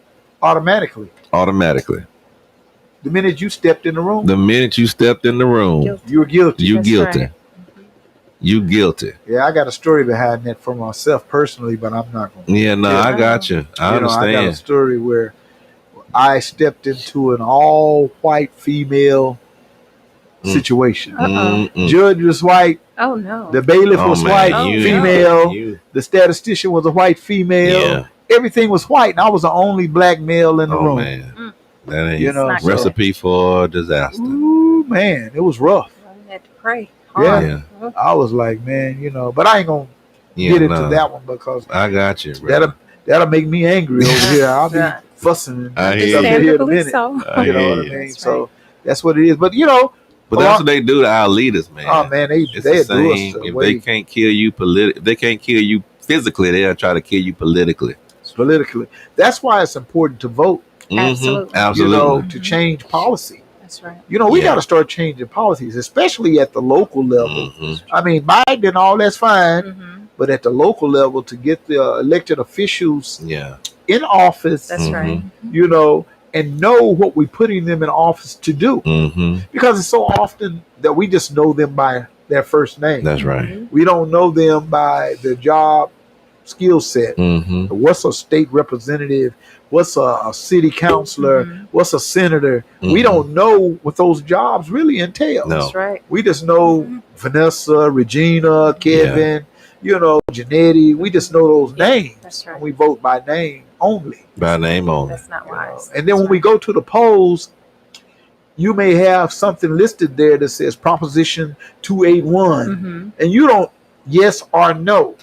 Automatically. The minute you stepped in the room. You were guilty. You That's guilty. right. You guilty. Yeah, I got a story behind that for myself personally, but I'm not going to. Yeah, no, I got you. I I understand. got a story where I stepped into an all-white female situation. Judge was white. Oh no. The bailiff was white, female. You. The statistician was a white female. Yeah. Everything was white, and I was the only black male in the room. Man. That ain't It's not recipe for disaster. Ooh, man, it was rough. You had to pray. Yeah. I was like, man, but I ain't gonna get into that one because I got you, bro. that'll make me angry over here. I'll be fussing and I hear stuff you. in here in a minute. I You know hear what I you. mean? So that's what it is. But But that's what they do to our leaders, man. Oh man, It's they the do us same. If away. they can't kill you if they can't kill you physically, they'll try to kill you politically. That's why it's important to vote. Mhm. Absolutely. To change policy. That's right. We got to start changing policies, especially at the local level. I mean, Biden and all that's fine, but at the local level, to get the elected officials in office, That's right. And know what we're putting them in office to do. Because it's so often that we just know them by their first name. That's right. We don't know them by their job skill set. What's a state representative? What's a city councilor? What's a senator? We don't know what those jobs really entail. No. That's right. We just know Vanessa, Regina, Kevin, Janetti. We just know those names. That's right. And we vote by name only. By name only. That's not wise. And then when we go to the polls, you may have something listed there that says Proposition 281, and you don't yes or no.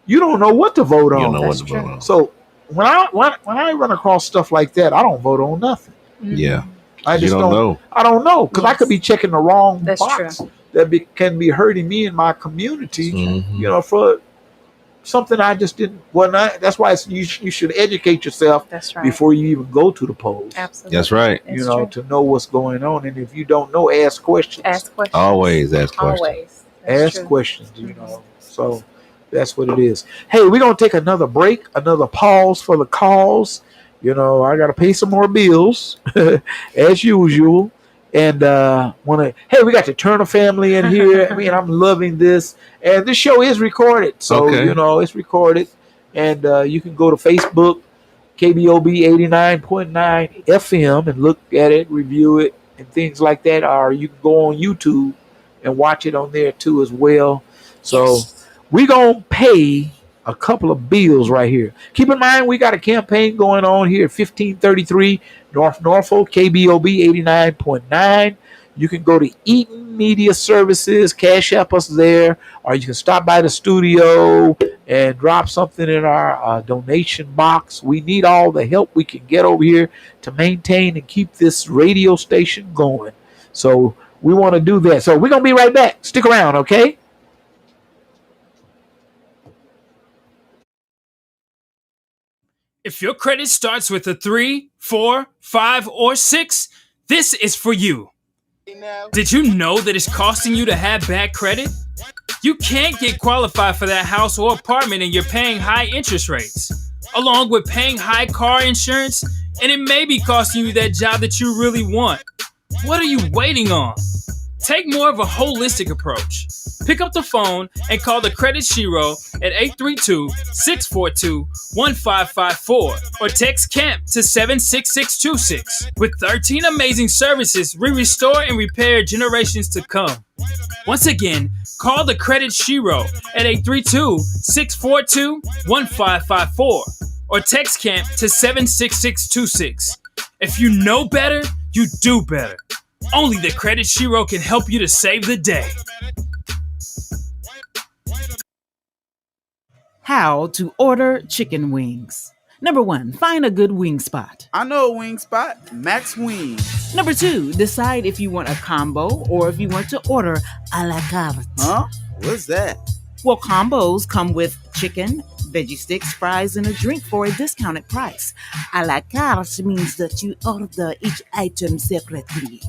You don't know what to vote on. You don't know what to vote on. So when I run across stuff like that, I don't vote on nothing. Yeah. I just You don't know. I don't know because I could be checking the wrong That's box true. that can be hurting me and my community. For something I just didn't. That's why you should educate yourself That's right. before you even go to the polls. Absolutely. That's right. It's true. To know what's going on, and if you don't know, ask questions. Ask questions. Always ask questions. Always. That's Ask true. questions. So that's what it is. Hey, we're gonna take another break, another pause for the cause. I gotta pay some more bills as usual. And hey, we got the Turner family in here. I mean, I'm loving this. And this show is recorded. So, Okay. it's recorded. And you can go to Facebook KBOB 89.9 FM and look at it, review it, and things like that. Or you can go on YouTube and watch it on there too as well. So we're going to pay a couple of bills right here. Keep in mind, we got a campaign going on here at 1533 North Norfolk, KBOB 89.9. You can go to Eaton Media Services, Cash App us there, or you can stop by the studio and drop something in our donation box. We need all the help we can get over here to maintain and keep this radio station going. So we want to do that. So we're going to be right back. Stick around, okay? If your credit starts with a 3, 4, 5, or 6, this is for you. Did you know that it's costing you to have bad credit? You can't get qualified for that house or apartment and you're paying high interest rates, along with paying high car insurance, and it may be costing you that job that you really want. What are you waiting on? Take more of a holistic approach. Pick up the phone and call the Credit Shiro at 832-642-1554 or text CAMP to 76626. With 13 amazing services, we restore and repair generations to come. Once again, call the Credit Shiro at 832-642-1554 or text CAMP to 76626. If you know better, you do better. Only the Credit Shiro can help you to save the day. How to order chicken wings. Number 1, find a good wing spot. I know a wing spot, Max Wings. Number 2, decide if you want a combo or if you want to order a la carte. Huh? What's that? Well, combos come with chicken, veggie sticks, fries, and a drink for a discounted price. A la carte means that you order each item separately.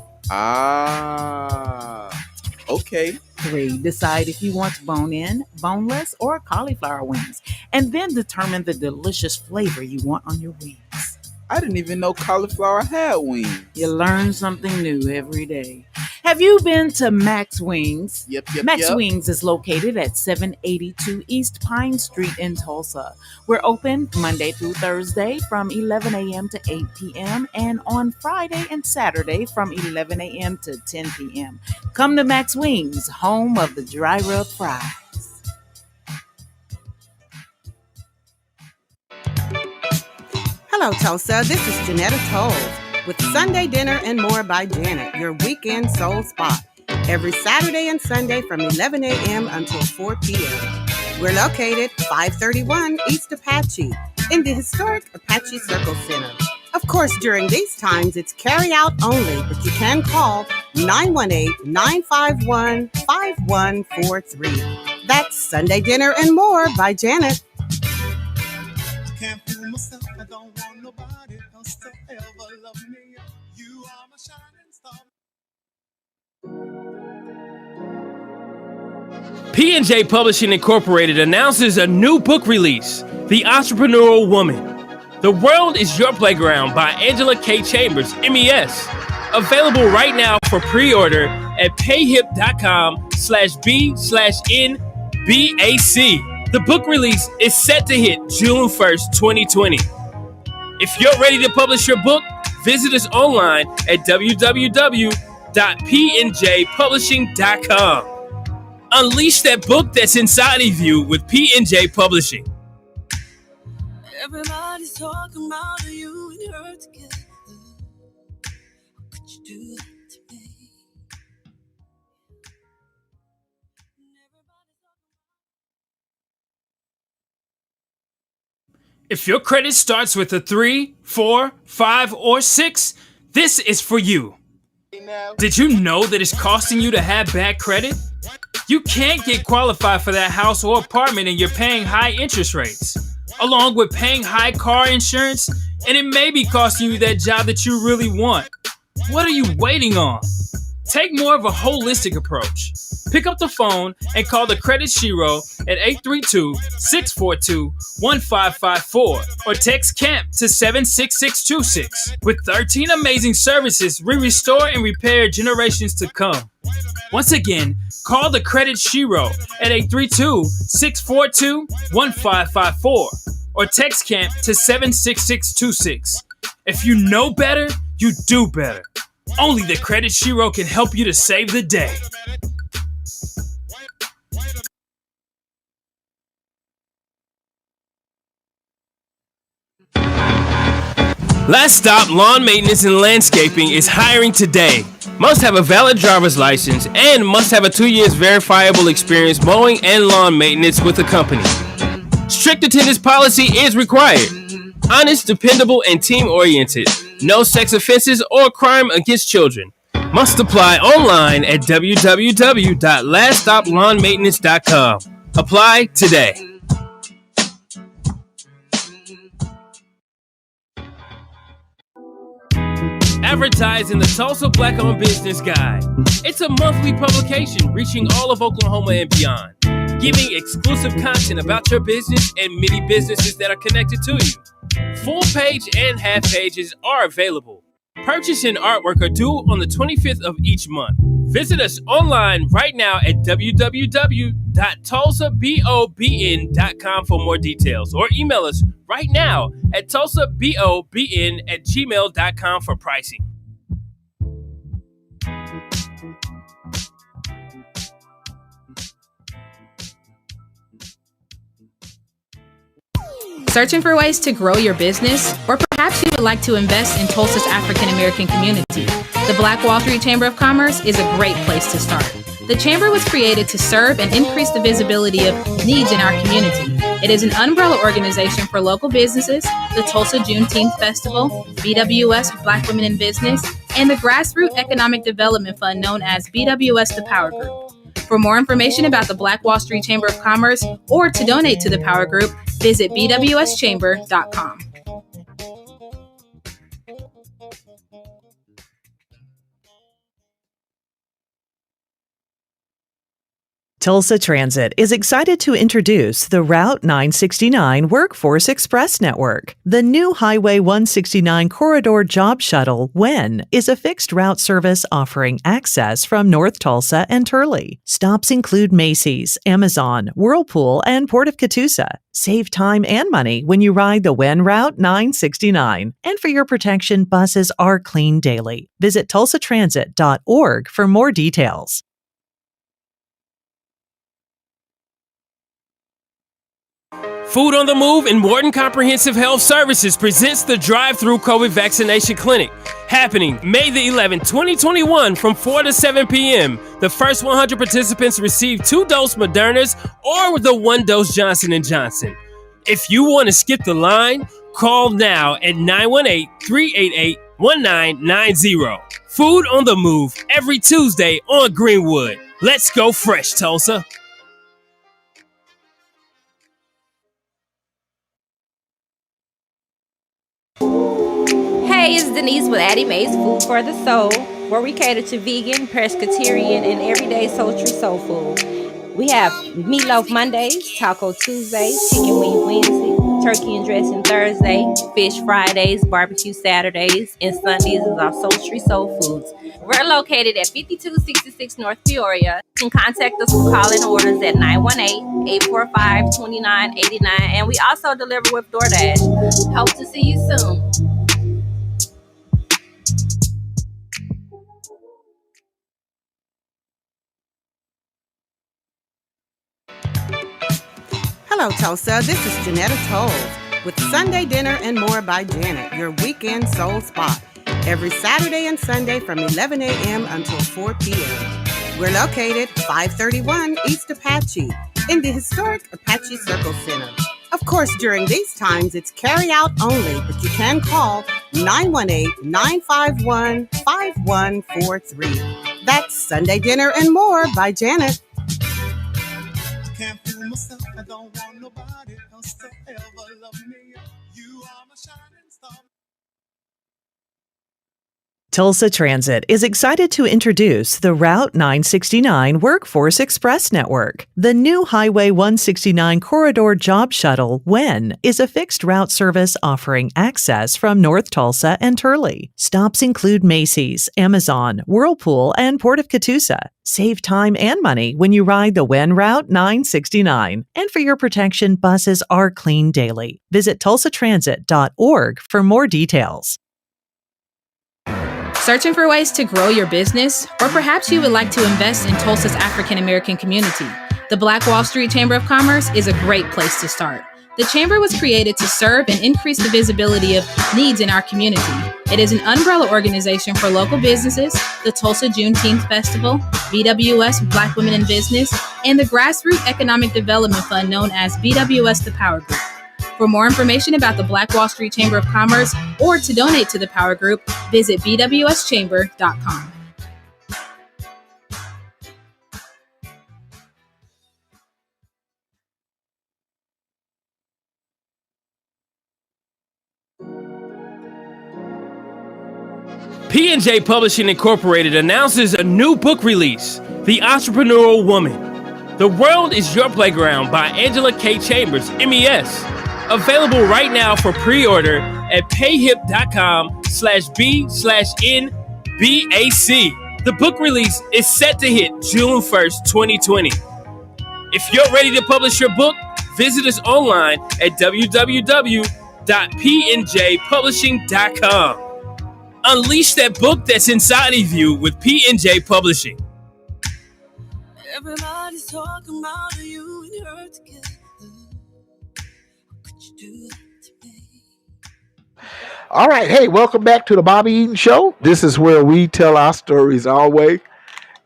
Okay. 3, decide if you want bone-in, boneless, or cauliflower wings, and then determine the delicious flavor you want on your wings. I didn't even know cauliflower had wings. You learn something new every day. Have you been to Max Wings? Yep. Max Wings is located at 782 East Pine Street in Tulsa. We're open Monday through Thursday from 11 a.m. to 8 p.m. and on Friday and Saturday from 11 a.m. to 10 p.m. Come to Max Wings, home of the dry rub fries. Hello, Tulsa. This is Janetta Toles with Sunday Dinner and More by Janet, your weekend soul spot. Every Saturday and Sunday from 11 a.m. until 4 p.m. We're located 531 East Apache in the historic Apache Circle Center. Of course, during these times, it's carry-out only, but you can call 918-951-5143. That's Sunday Dinner and More by Janet. Can't fool myself, I don't want nobody else to ever love me. You are my shining star. P&J Publishing Incorporated announces a new book release, The Entrepreneurial Woman. The World is Your Playground by Angela K. Chambers, MES. Available right now for pre-order at payhip.com/B/NBAC. The book release is set to hit June 1st, 2020. If you're ready to publish your book, visit us online at www.pnjpublishing.com. Unleash that book that's inside of you with P&J Publishing. Everybody's talking about you and her together. How could you do that to me? If your credit starts with a 3, 4, 5, or 6, this is for you. Did you know that it's costing you to have bad credit? You can't get qualified for that house or apartment and you're paying high interest rates, along with paying high car insurance, and it may be costing you that job that you really want. What are you waiting on? Take more of a holistic approach. Pick up the phone and call the Credit Shiro at 832-642-1554 or text CAMP to 76626. With 13 amazing services, we restore and repair generations to come. Once again, call the Credit Shiro at 832-642-1554 or text CAMP to 76626. If you know better, you do better. Only the Credit Shiro can help you to save the day. Last Stop Lawn Maintenance and Landscaping is hiring today. Must have a valid driver's license and must have a 2 years verifiable experience mowing and lawn maintenance with the company. Strict attendance policy is required. Honest, dependable, and team-oriented. No sex offenses or crime against children. Must apply online at www.laststoplawnmaintenance.com. Apply today. Advertise in the Tulsa Black-Owned Business Guide. It's a monthly publication reaching all of Oklahoma and beyond, giving exclusive content about your business and many businesses that are connected to you. Full page and half pages are available. Purchase and artwork are due on the 25th of each month. Visit us online right now at www.tulsabobn.com for more details, or email us right now at tulsabobn@gmail.com for pricing. Searching for ways to grow your business? Or perhaps you would like to invest in Tulsa's African American community? The Black Wall Street Chamber of Commerce is a great place to start. The Chamber was created to serve and increase the visibility of needs in our community. It is an umbrella organization for local businesses, the Tulsa Juneteenth Festival, BWS Black Women in Business, and the Grassroots Economic Development Fund known as BWS The Power Group. For more information about the Black Wall Street Chamber of Commerce or to donate to the Power Group, visit bwschamber.com. Tulsa Transit is excited to introduce the Route 969 Workforce Express Network. The new Highway 169 Corridor Job Shuttle, WEN, is a fixed route service offering access from North Tulsa and Turley. Stops include Macy's, Amazon, Whirlpool, and Port of Catoosa. Save time and money when you ride the WEN Route 969. And for your protection, buses are cleaned daily. Visit tulsatransit.org for more details. Food on the Move and Morton Comprehensive Health Services presents the Drive-Through COVID Vaccination Clinic, happening May the 11th, 2021 from 4 to 7 p.m. The first 100 participants receive 2-dose Modernas or the 1-dose Johnson & Johnson. If you want to skip the line, call now at 918-388-1990. Food on the Move every Tuesday on Greenwood. Let's go fresh, Tulsa. Hey, it's Denise with Addie Mae's Food for the Soul, where we cater to vegan, pescatarian, and everyday sultry soul food. We have meatloaf Mondays, taco Tuesdays, chicken wing Wednesday, turkey and dressing Thursday, fish Fridays, barbecue Saturdays, and Sundays is our sultry soul foods. We're located at 5266 North Peoria. You can contact us for call-in orders at 918-845-2989, and we also deliver with DoorDash. Hope to see you soon. Hello, Tulsa. This is Janetta Tolles with Sunday Dinner and More by Janet, your weekend soul spot. Every Saturday and Sunday from 11 a.m. until 4 p.m. We're located 531 East Apache in the historic Apache Circle Center. Of course, during these times, it's carry-out only, but you can call 918-951-5143. That's Sunday Dinner and More by Janet. Can't fool myself, I don't want nobody else to ever love me. You are my shining star. Tulsa Transit is excited to introduce the Route 969 Workforce Express Network. The new Highway 169 Corridor Job Shuttle, WEN, is a fixed route service offering access from North Tulsa and Turley. Stops include Macy's, Amazon, Whirlpool, and Port of Catoosa. Save time and money when you ride the WEN Route 969. And for your protection, buses are cleaned daily. Visit tulsatransit.org for more details. Searching for ways to grow your business? Or perhaps you would like to invest in Tulsa's African American community? The Black Wall Street Chamber of Commerce is a great place to start. The Chamber was created to serve and increase the visibility of needs in our community. It is an umbrella organization for local businesses, the Tulsa Juneteenth Festival, BWS Black Women in Business, and the Grassroots Economic Development Fund known as BWS The Power Group. For more information about the Black Wall Street Chamber of Commerce or to donate to the Power Group, visit bwschamber.com. P&J Publishing Incorporated announces a new book release, The Entrepreneurial Woman. The World is Your Playground by Angela K. Chambers, MES. Available right now for pre-order at payhip.com/b/nbac. The book release is set to hit June 1st, 2020. If you're ready to publish your book, visit us online at www.pnjpublishing.com. Unleash that book that's inside of you with P&J Publishing. Everybody's talking about you and her together. Could you do that to me? All right. Hey, welcome back to the Bobby Eaton Show. This is where we tell our stories our way.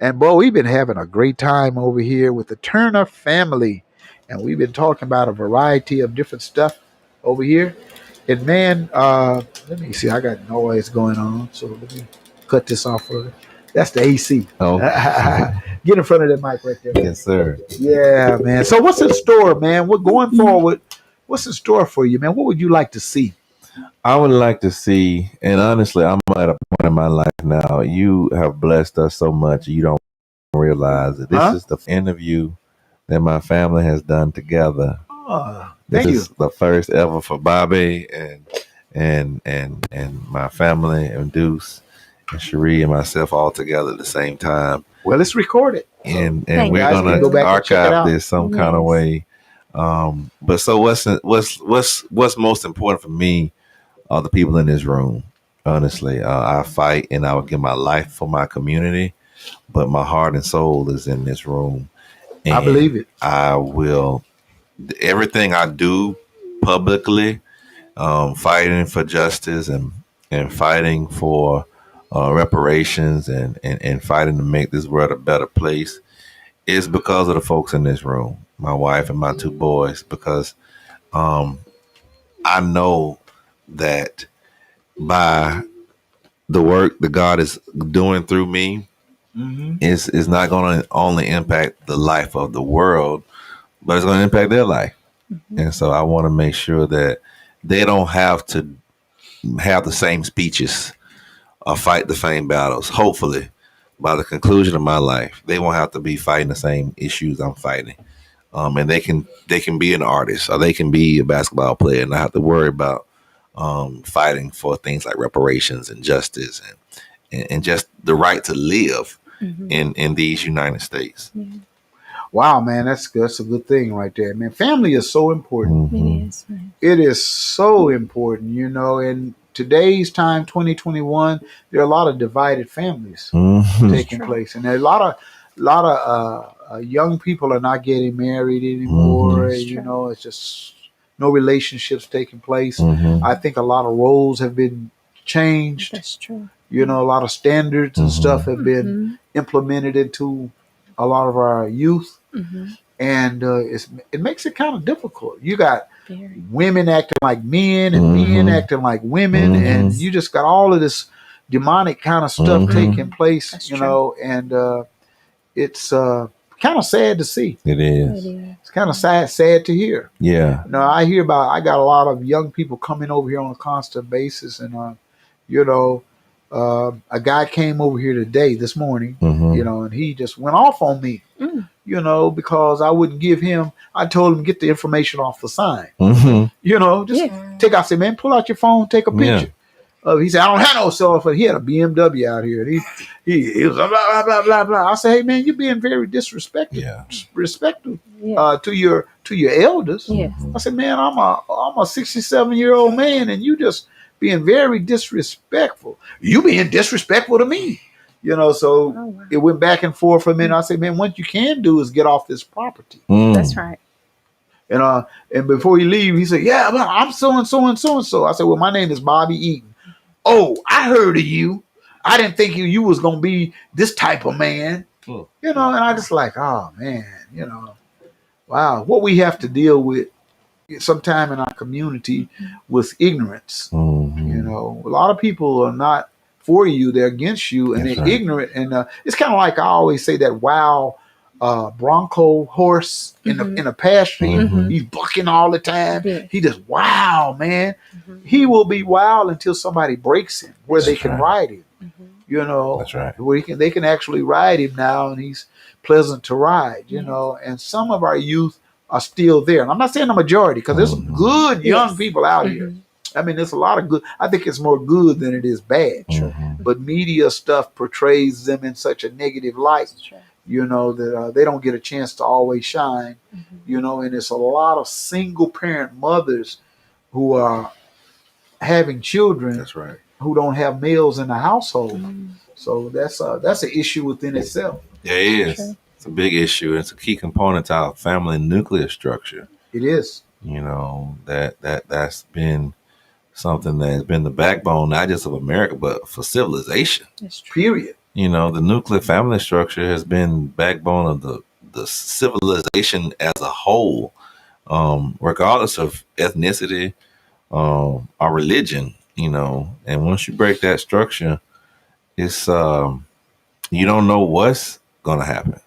And boy, we've been having a great time over here with the Turner family. And we've been talking about a variety of different stuff over here. And man, let me see. I got noise going on. So let me cut this off for it. That's the AC. Oh. Get in front of that mic right there. Yes, sir. Yeah, man. So what's in store, man? We're going forward. What's in store for you, man? What would you like to see? I would like to see, and honestly, I'm at a point in my life now. You have blessed us so much, you don't realize it. This is the interview that my family has done together. This is the first ever for Bobby and my family and Deuce and Cherie and myself all together at the same time. Well, let's record it. And we're gonna archive this some kind of way. But so what's most important for me are the people in this room. Honestly, I fight and I will give my life for my community, but my heart and soul is in this room. And I believe it. I will everything I do publicly, fighting for justice and fighting for reparations and fighting to make this world a better place is because of the folks in this room, my wife and my two boys, because I know that by the work that God is doing through me is not going to only impact the life of the world, but it's going to impact their life. And so I want to make sure that they don't have to have the same speeches or fight the same battles. Hopefully, by the conclusion of my life, they won't have to be fighting the same issues I'm fighting. And they can be an artist or they can be a basketball player and not have to worry about fighting for things like reparations and justice and just the right to live in these United States. Wow, man, that's a good thing right there, man. Family is so important. It is. Right. It is so important, in today's time, 2021. There are a lot of divided families taking place, and there are a lot of young people are not getting married anymore. It's just no relationships taking place. I think a lot of roles have been changed. That's true. A lot of standards and stuff have been implemented into a lot of our youth. And it makes it kind of difficult. You got women acting like men and men acting like women, and you just got all of this demonic kind of stuff taking place, That's and it's kind of sad to see. It is. It's kind of sad to hear. Yeah. I got a lot of young people coming over here on a constant basis, and A guy came over here this morning, Mhm. and he just went off on me, because I wouldn't give him. I told him to get the information off the sign. Mhm. Just take. I said, man, pull out your phone, take a Yeah. picture. He said, I don't have no cell phone. He had a BMW out here. And he was blah blah blah blah blah. I said, hey man, you're being very disrespectful to your elders. Yes. I said, man, I'm a 67-year-old man, and you just being very disrespectful. You being disrespectful to me. So it went back and forth for a minute. I said, man, what you can do is get off this property. That's right. And before he leave, he said, yeah, well, I'm so and so and so and so. I said, well, my name is Bobby Eaton. Oh, I heard of you. I didn't think you was gonna be this type of man. And I just like, oh man, wow, what we have to deal with sometime in our community with ignorance. A lot of people are not for you, they're against you, and they're ignorant. And it's kind of like I always say that wild Bronco horse in a pasture. He's bucking all the time. He just wow, man. He will be wild until somebody breaks him where they can ride him. That's right. Where they can actually ride him now, and he's pleasant to ride. And some of our youth are still there. And I'm not saying the majority, because there's some good young people out here. I mean, there's a lot of good. I think it's more good than it is bad. But media stuff portrays them in such a negative light. That they don't get a chance to always shine, and it's a lot of single parent mothers who are having children. That's right. Who don't have males in the household. So that's an issue within itself. Yeah, it is. Sure. It's a big issue. It's a key component to our family nuclear structure. It is. That's been something that has been the backbone, not just of America, but for civilization. Period. The nuclear family structure has been backbone of the civilization as a whole, regardless of ethnicity, or religion, and once you break that structure, it's, you don't know what's going to happen.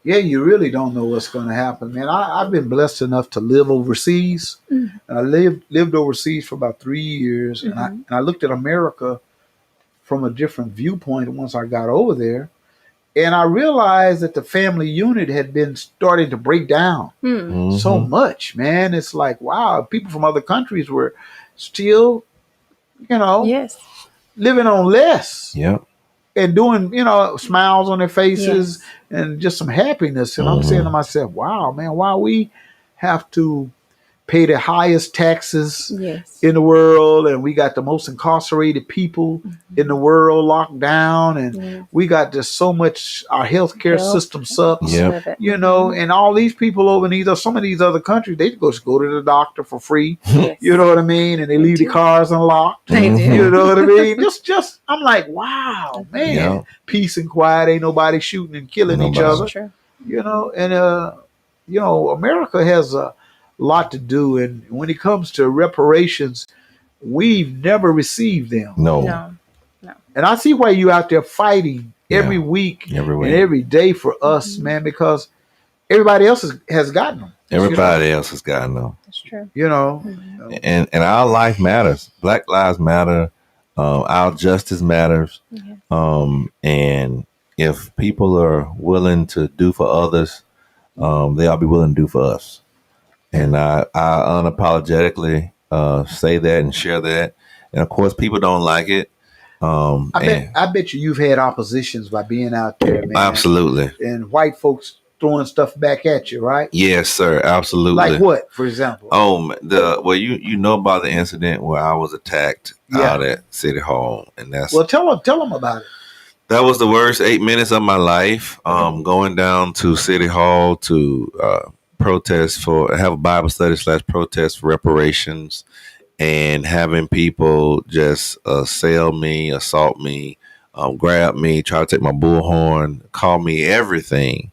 Yeah, you really don't know what's going to happen, man. I've been blessed enough to live overseas. And I lived overseas for about 3 years, and I looked at America from a different viewpoint once I got over there. And I realized that the family unit had been starting to break down so much, man. It's like, wow, people from other countries were still, living on less. Yep. And doing, smiles on their faces and just some happiness. And I'm saying to myself, wow, man, why we have to pay the highest taxes in the world, and we got the most incarcerated people in the world locked down, and we got just so much. Our healthcare system sucks, and all these people over in some of these other countries, they just go to the doctor for free. You know what I mean? And they leave the cars unlocked. You know what I mean? Just I'm like, wow, man, peace and quiet. Ain't nobody shooting and killing each other. America has a lot to do, and when it comes to reparations, we've never received them. No. And I see why you out there fighting every week and every day for us, man, because everybody else has gotten them. Everybody else has gotten them. That's true. And our life matters. Black lives matter. Our justice matters. And if people are willing to do for others, they'll be willing to do for us. And I unapologetically say that and share that. And of course, people don't like it. I bet you've had oppositions by being out there, man. Absolutely. And white folks throwing stuff back at you, right? Yes, sir. Absolutely. Like what, for example? You know about the incident where I was attacked out at City Hall, and that's tell them about it. That was the worst 8 minutes of my life. Going down to City Hall to have a Bible study / protest for reparations, and having people just assault me, grab me, try to take my bullhorn, call me everything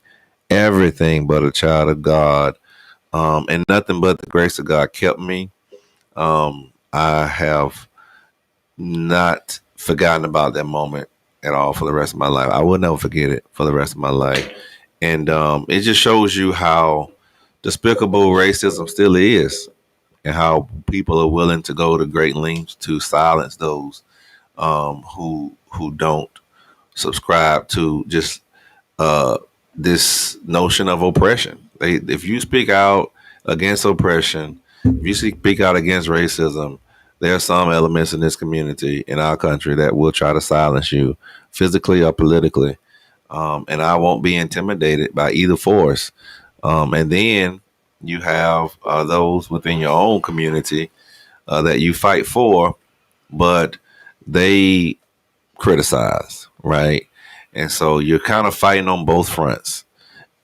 but a child of God, and nothing but the grace of God kept me. I have not forgotten about that moment at all for the rest of my life. I will never forget it for the rest of my life. And it just shows you how despicable racism still is, and how people are willing to go to great lengths to silence those who who don't subscribe to just this notion of oppression. If you speak out against oppression, if you speak out against racism, there are some elements in this community, in our country, that will try to silence you physically or politically. And I won't be intimidated by either force. And then you have those within your own community that you fight for, but they criticize, right? And so you're kind of fighting on both fronts.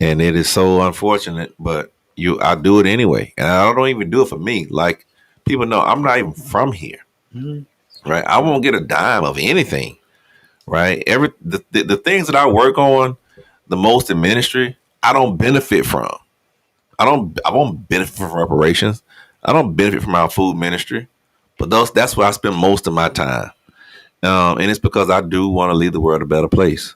And it is so unfortunate, but I do it anyway. And I don't even do it for me. Like, people know I'm not even from here, right? I won't get a dime of anything, right? The things that I work on the most in ministry, I don't benefit from. I won't benefit from reparations. I don't benefit from our food ministry, but that's where I spend most of my time. And it's because I do want to leave the world a better place,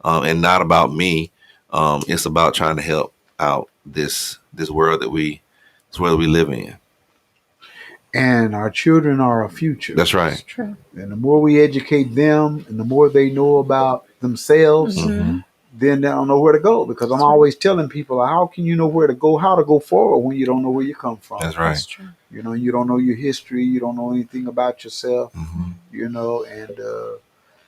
and not about me. It's about trying to help out this world that we live in. And our children are our future. That's right. That's true. And the more we educate them and the more they know about themselves, then they don't know where to go. Because I'm always telling people, how can you know where to go, how to go forward when you don't know where you come from? That's right. That's true. You know, you don't know your history. You don't know anything about yourself, you know, and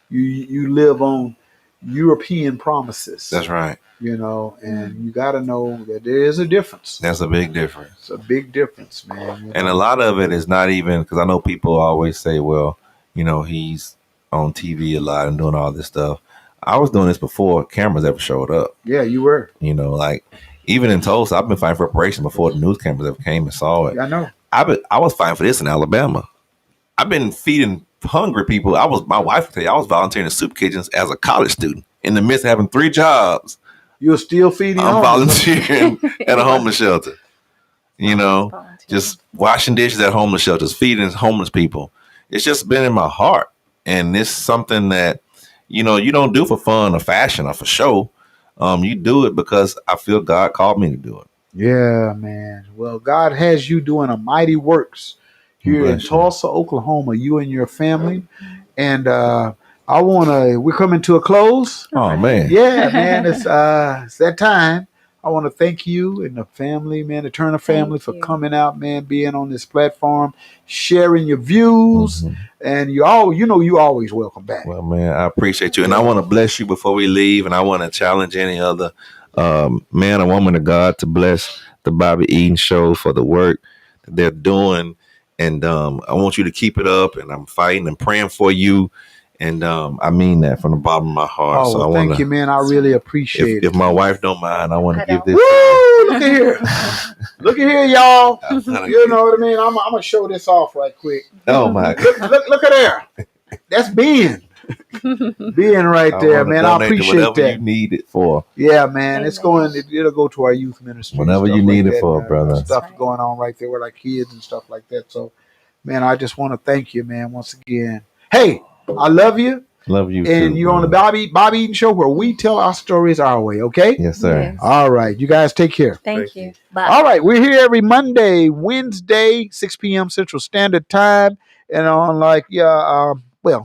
you live on European promises. That's right. You know, and you got to know that there is a difference. That's a big difference. It's a big difference, man. You And know? a lot of it is not even, because I know people always say, well, you know, he's on TV a lot and doing all this stuff. I was doing this before cameras ever showed up. Yeah, you were. You know, like even in Tulsa, I've been fighting for reparation before the news cameras ever came and saw it. I know. I was fighting for this in Alabama. I've been feeding hungry people. My wife would tell you, I was volunteering in soup kitchens as a college student in the midst of having 3 jobs. You're still feeding. I'm volunteering at a homeless shelter. You know, just washing dishes at homeless shelters, feeding homeless people. It's just been in my heart. And it's something that, you know, you don't do for fun or fashion or for show. You do it because I feel God called me to do it. Yeah, man. Well, God has you doing a mighty works here in Tulsa, Oklahoma, you and your family. And we're coming to a close. Oh, man. Yeah, man. It's that time. I want to thank you and the family, man, the Turner family, for coming out, man, being on this platform, sharing your views. And you always welcome back. Well, man, I appreciate you. And I want to bless you before we leave. And I want to challenge any other man or woman of God to bless the Bobby Eaton Show for the work that they're doing. And I want you to keep it up. And I'm fighting and praying for you. And I mean that from the bottom of my heart. Oh, well, thank you, man. I really appreciate it. If my wife don't mind, I want to give this. Woo! Look at here. Look at here, y'all. You know what I mean? I'm going to show this off right quick. Oh, my God. Look at there. That's Ben. Ben right there, man. I appreciate that. You need it for. Yeah, man. It'll go to our youth ministry. Whatever you need it for, brother. Stuff going on right there with our kids and stuff like that. So, man, I just want to thank you, man, once again. Hey, I love you. Love you and too, you're on the Bobby Eaton Show, where we tell our stories our way, okay? Yes, sir. Yes. All right. You guys take care. Thank you. Bye. All right. We're here every Monday, Wednesday, 6 p.m. Central Standard Time. And on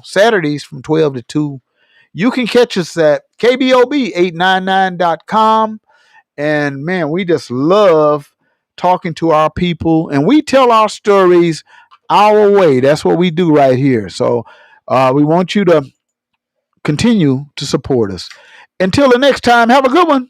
Saturdays from 12 to 2. You can catch us at KBOB 89.9.com. And, man, we just love talking to our people. And we tell our stories our way. That's what we do right here. So we want you to continue to support us. Until the next time, have a good one.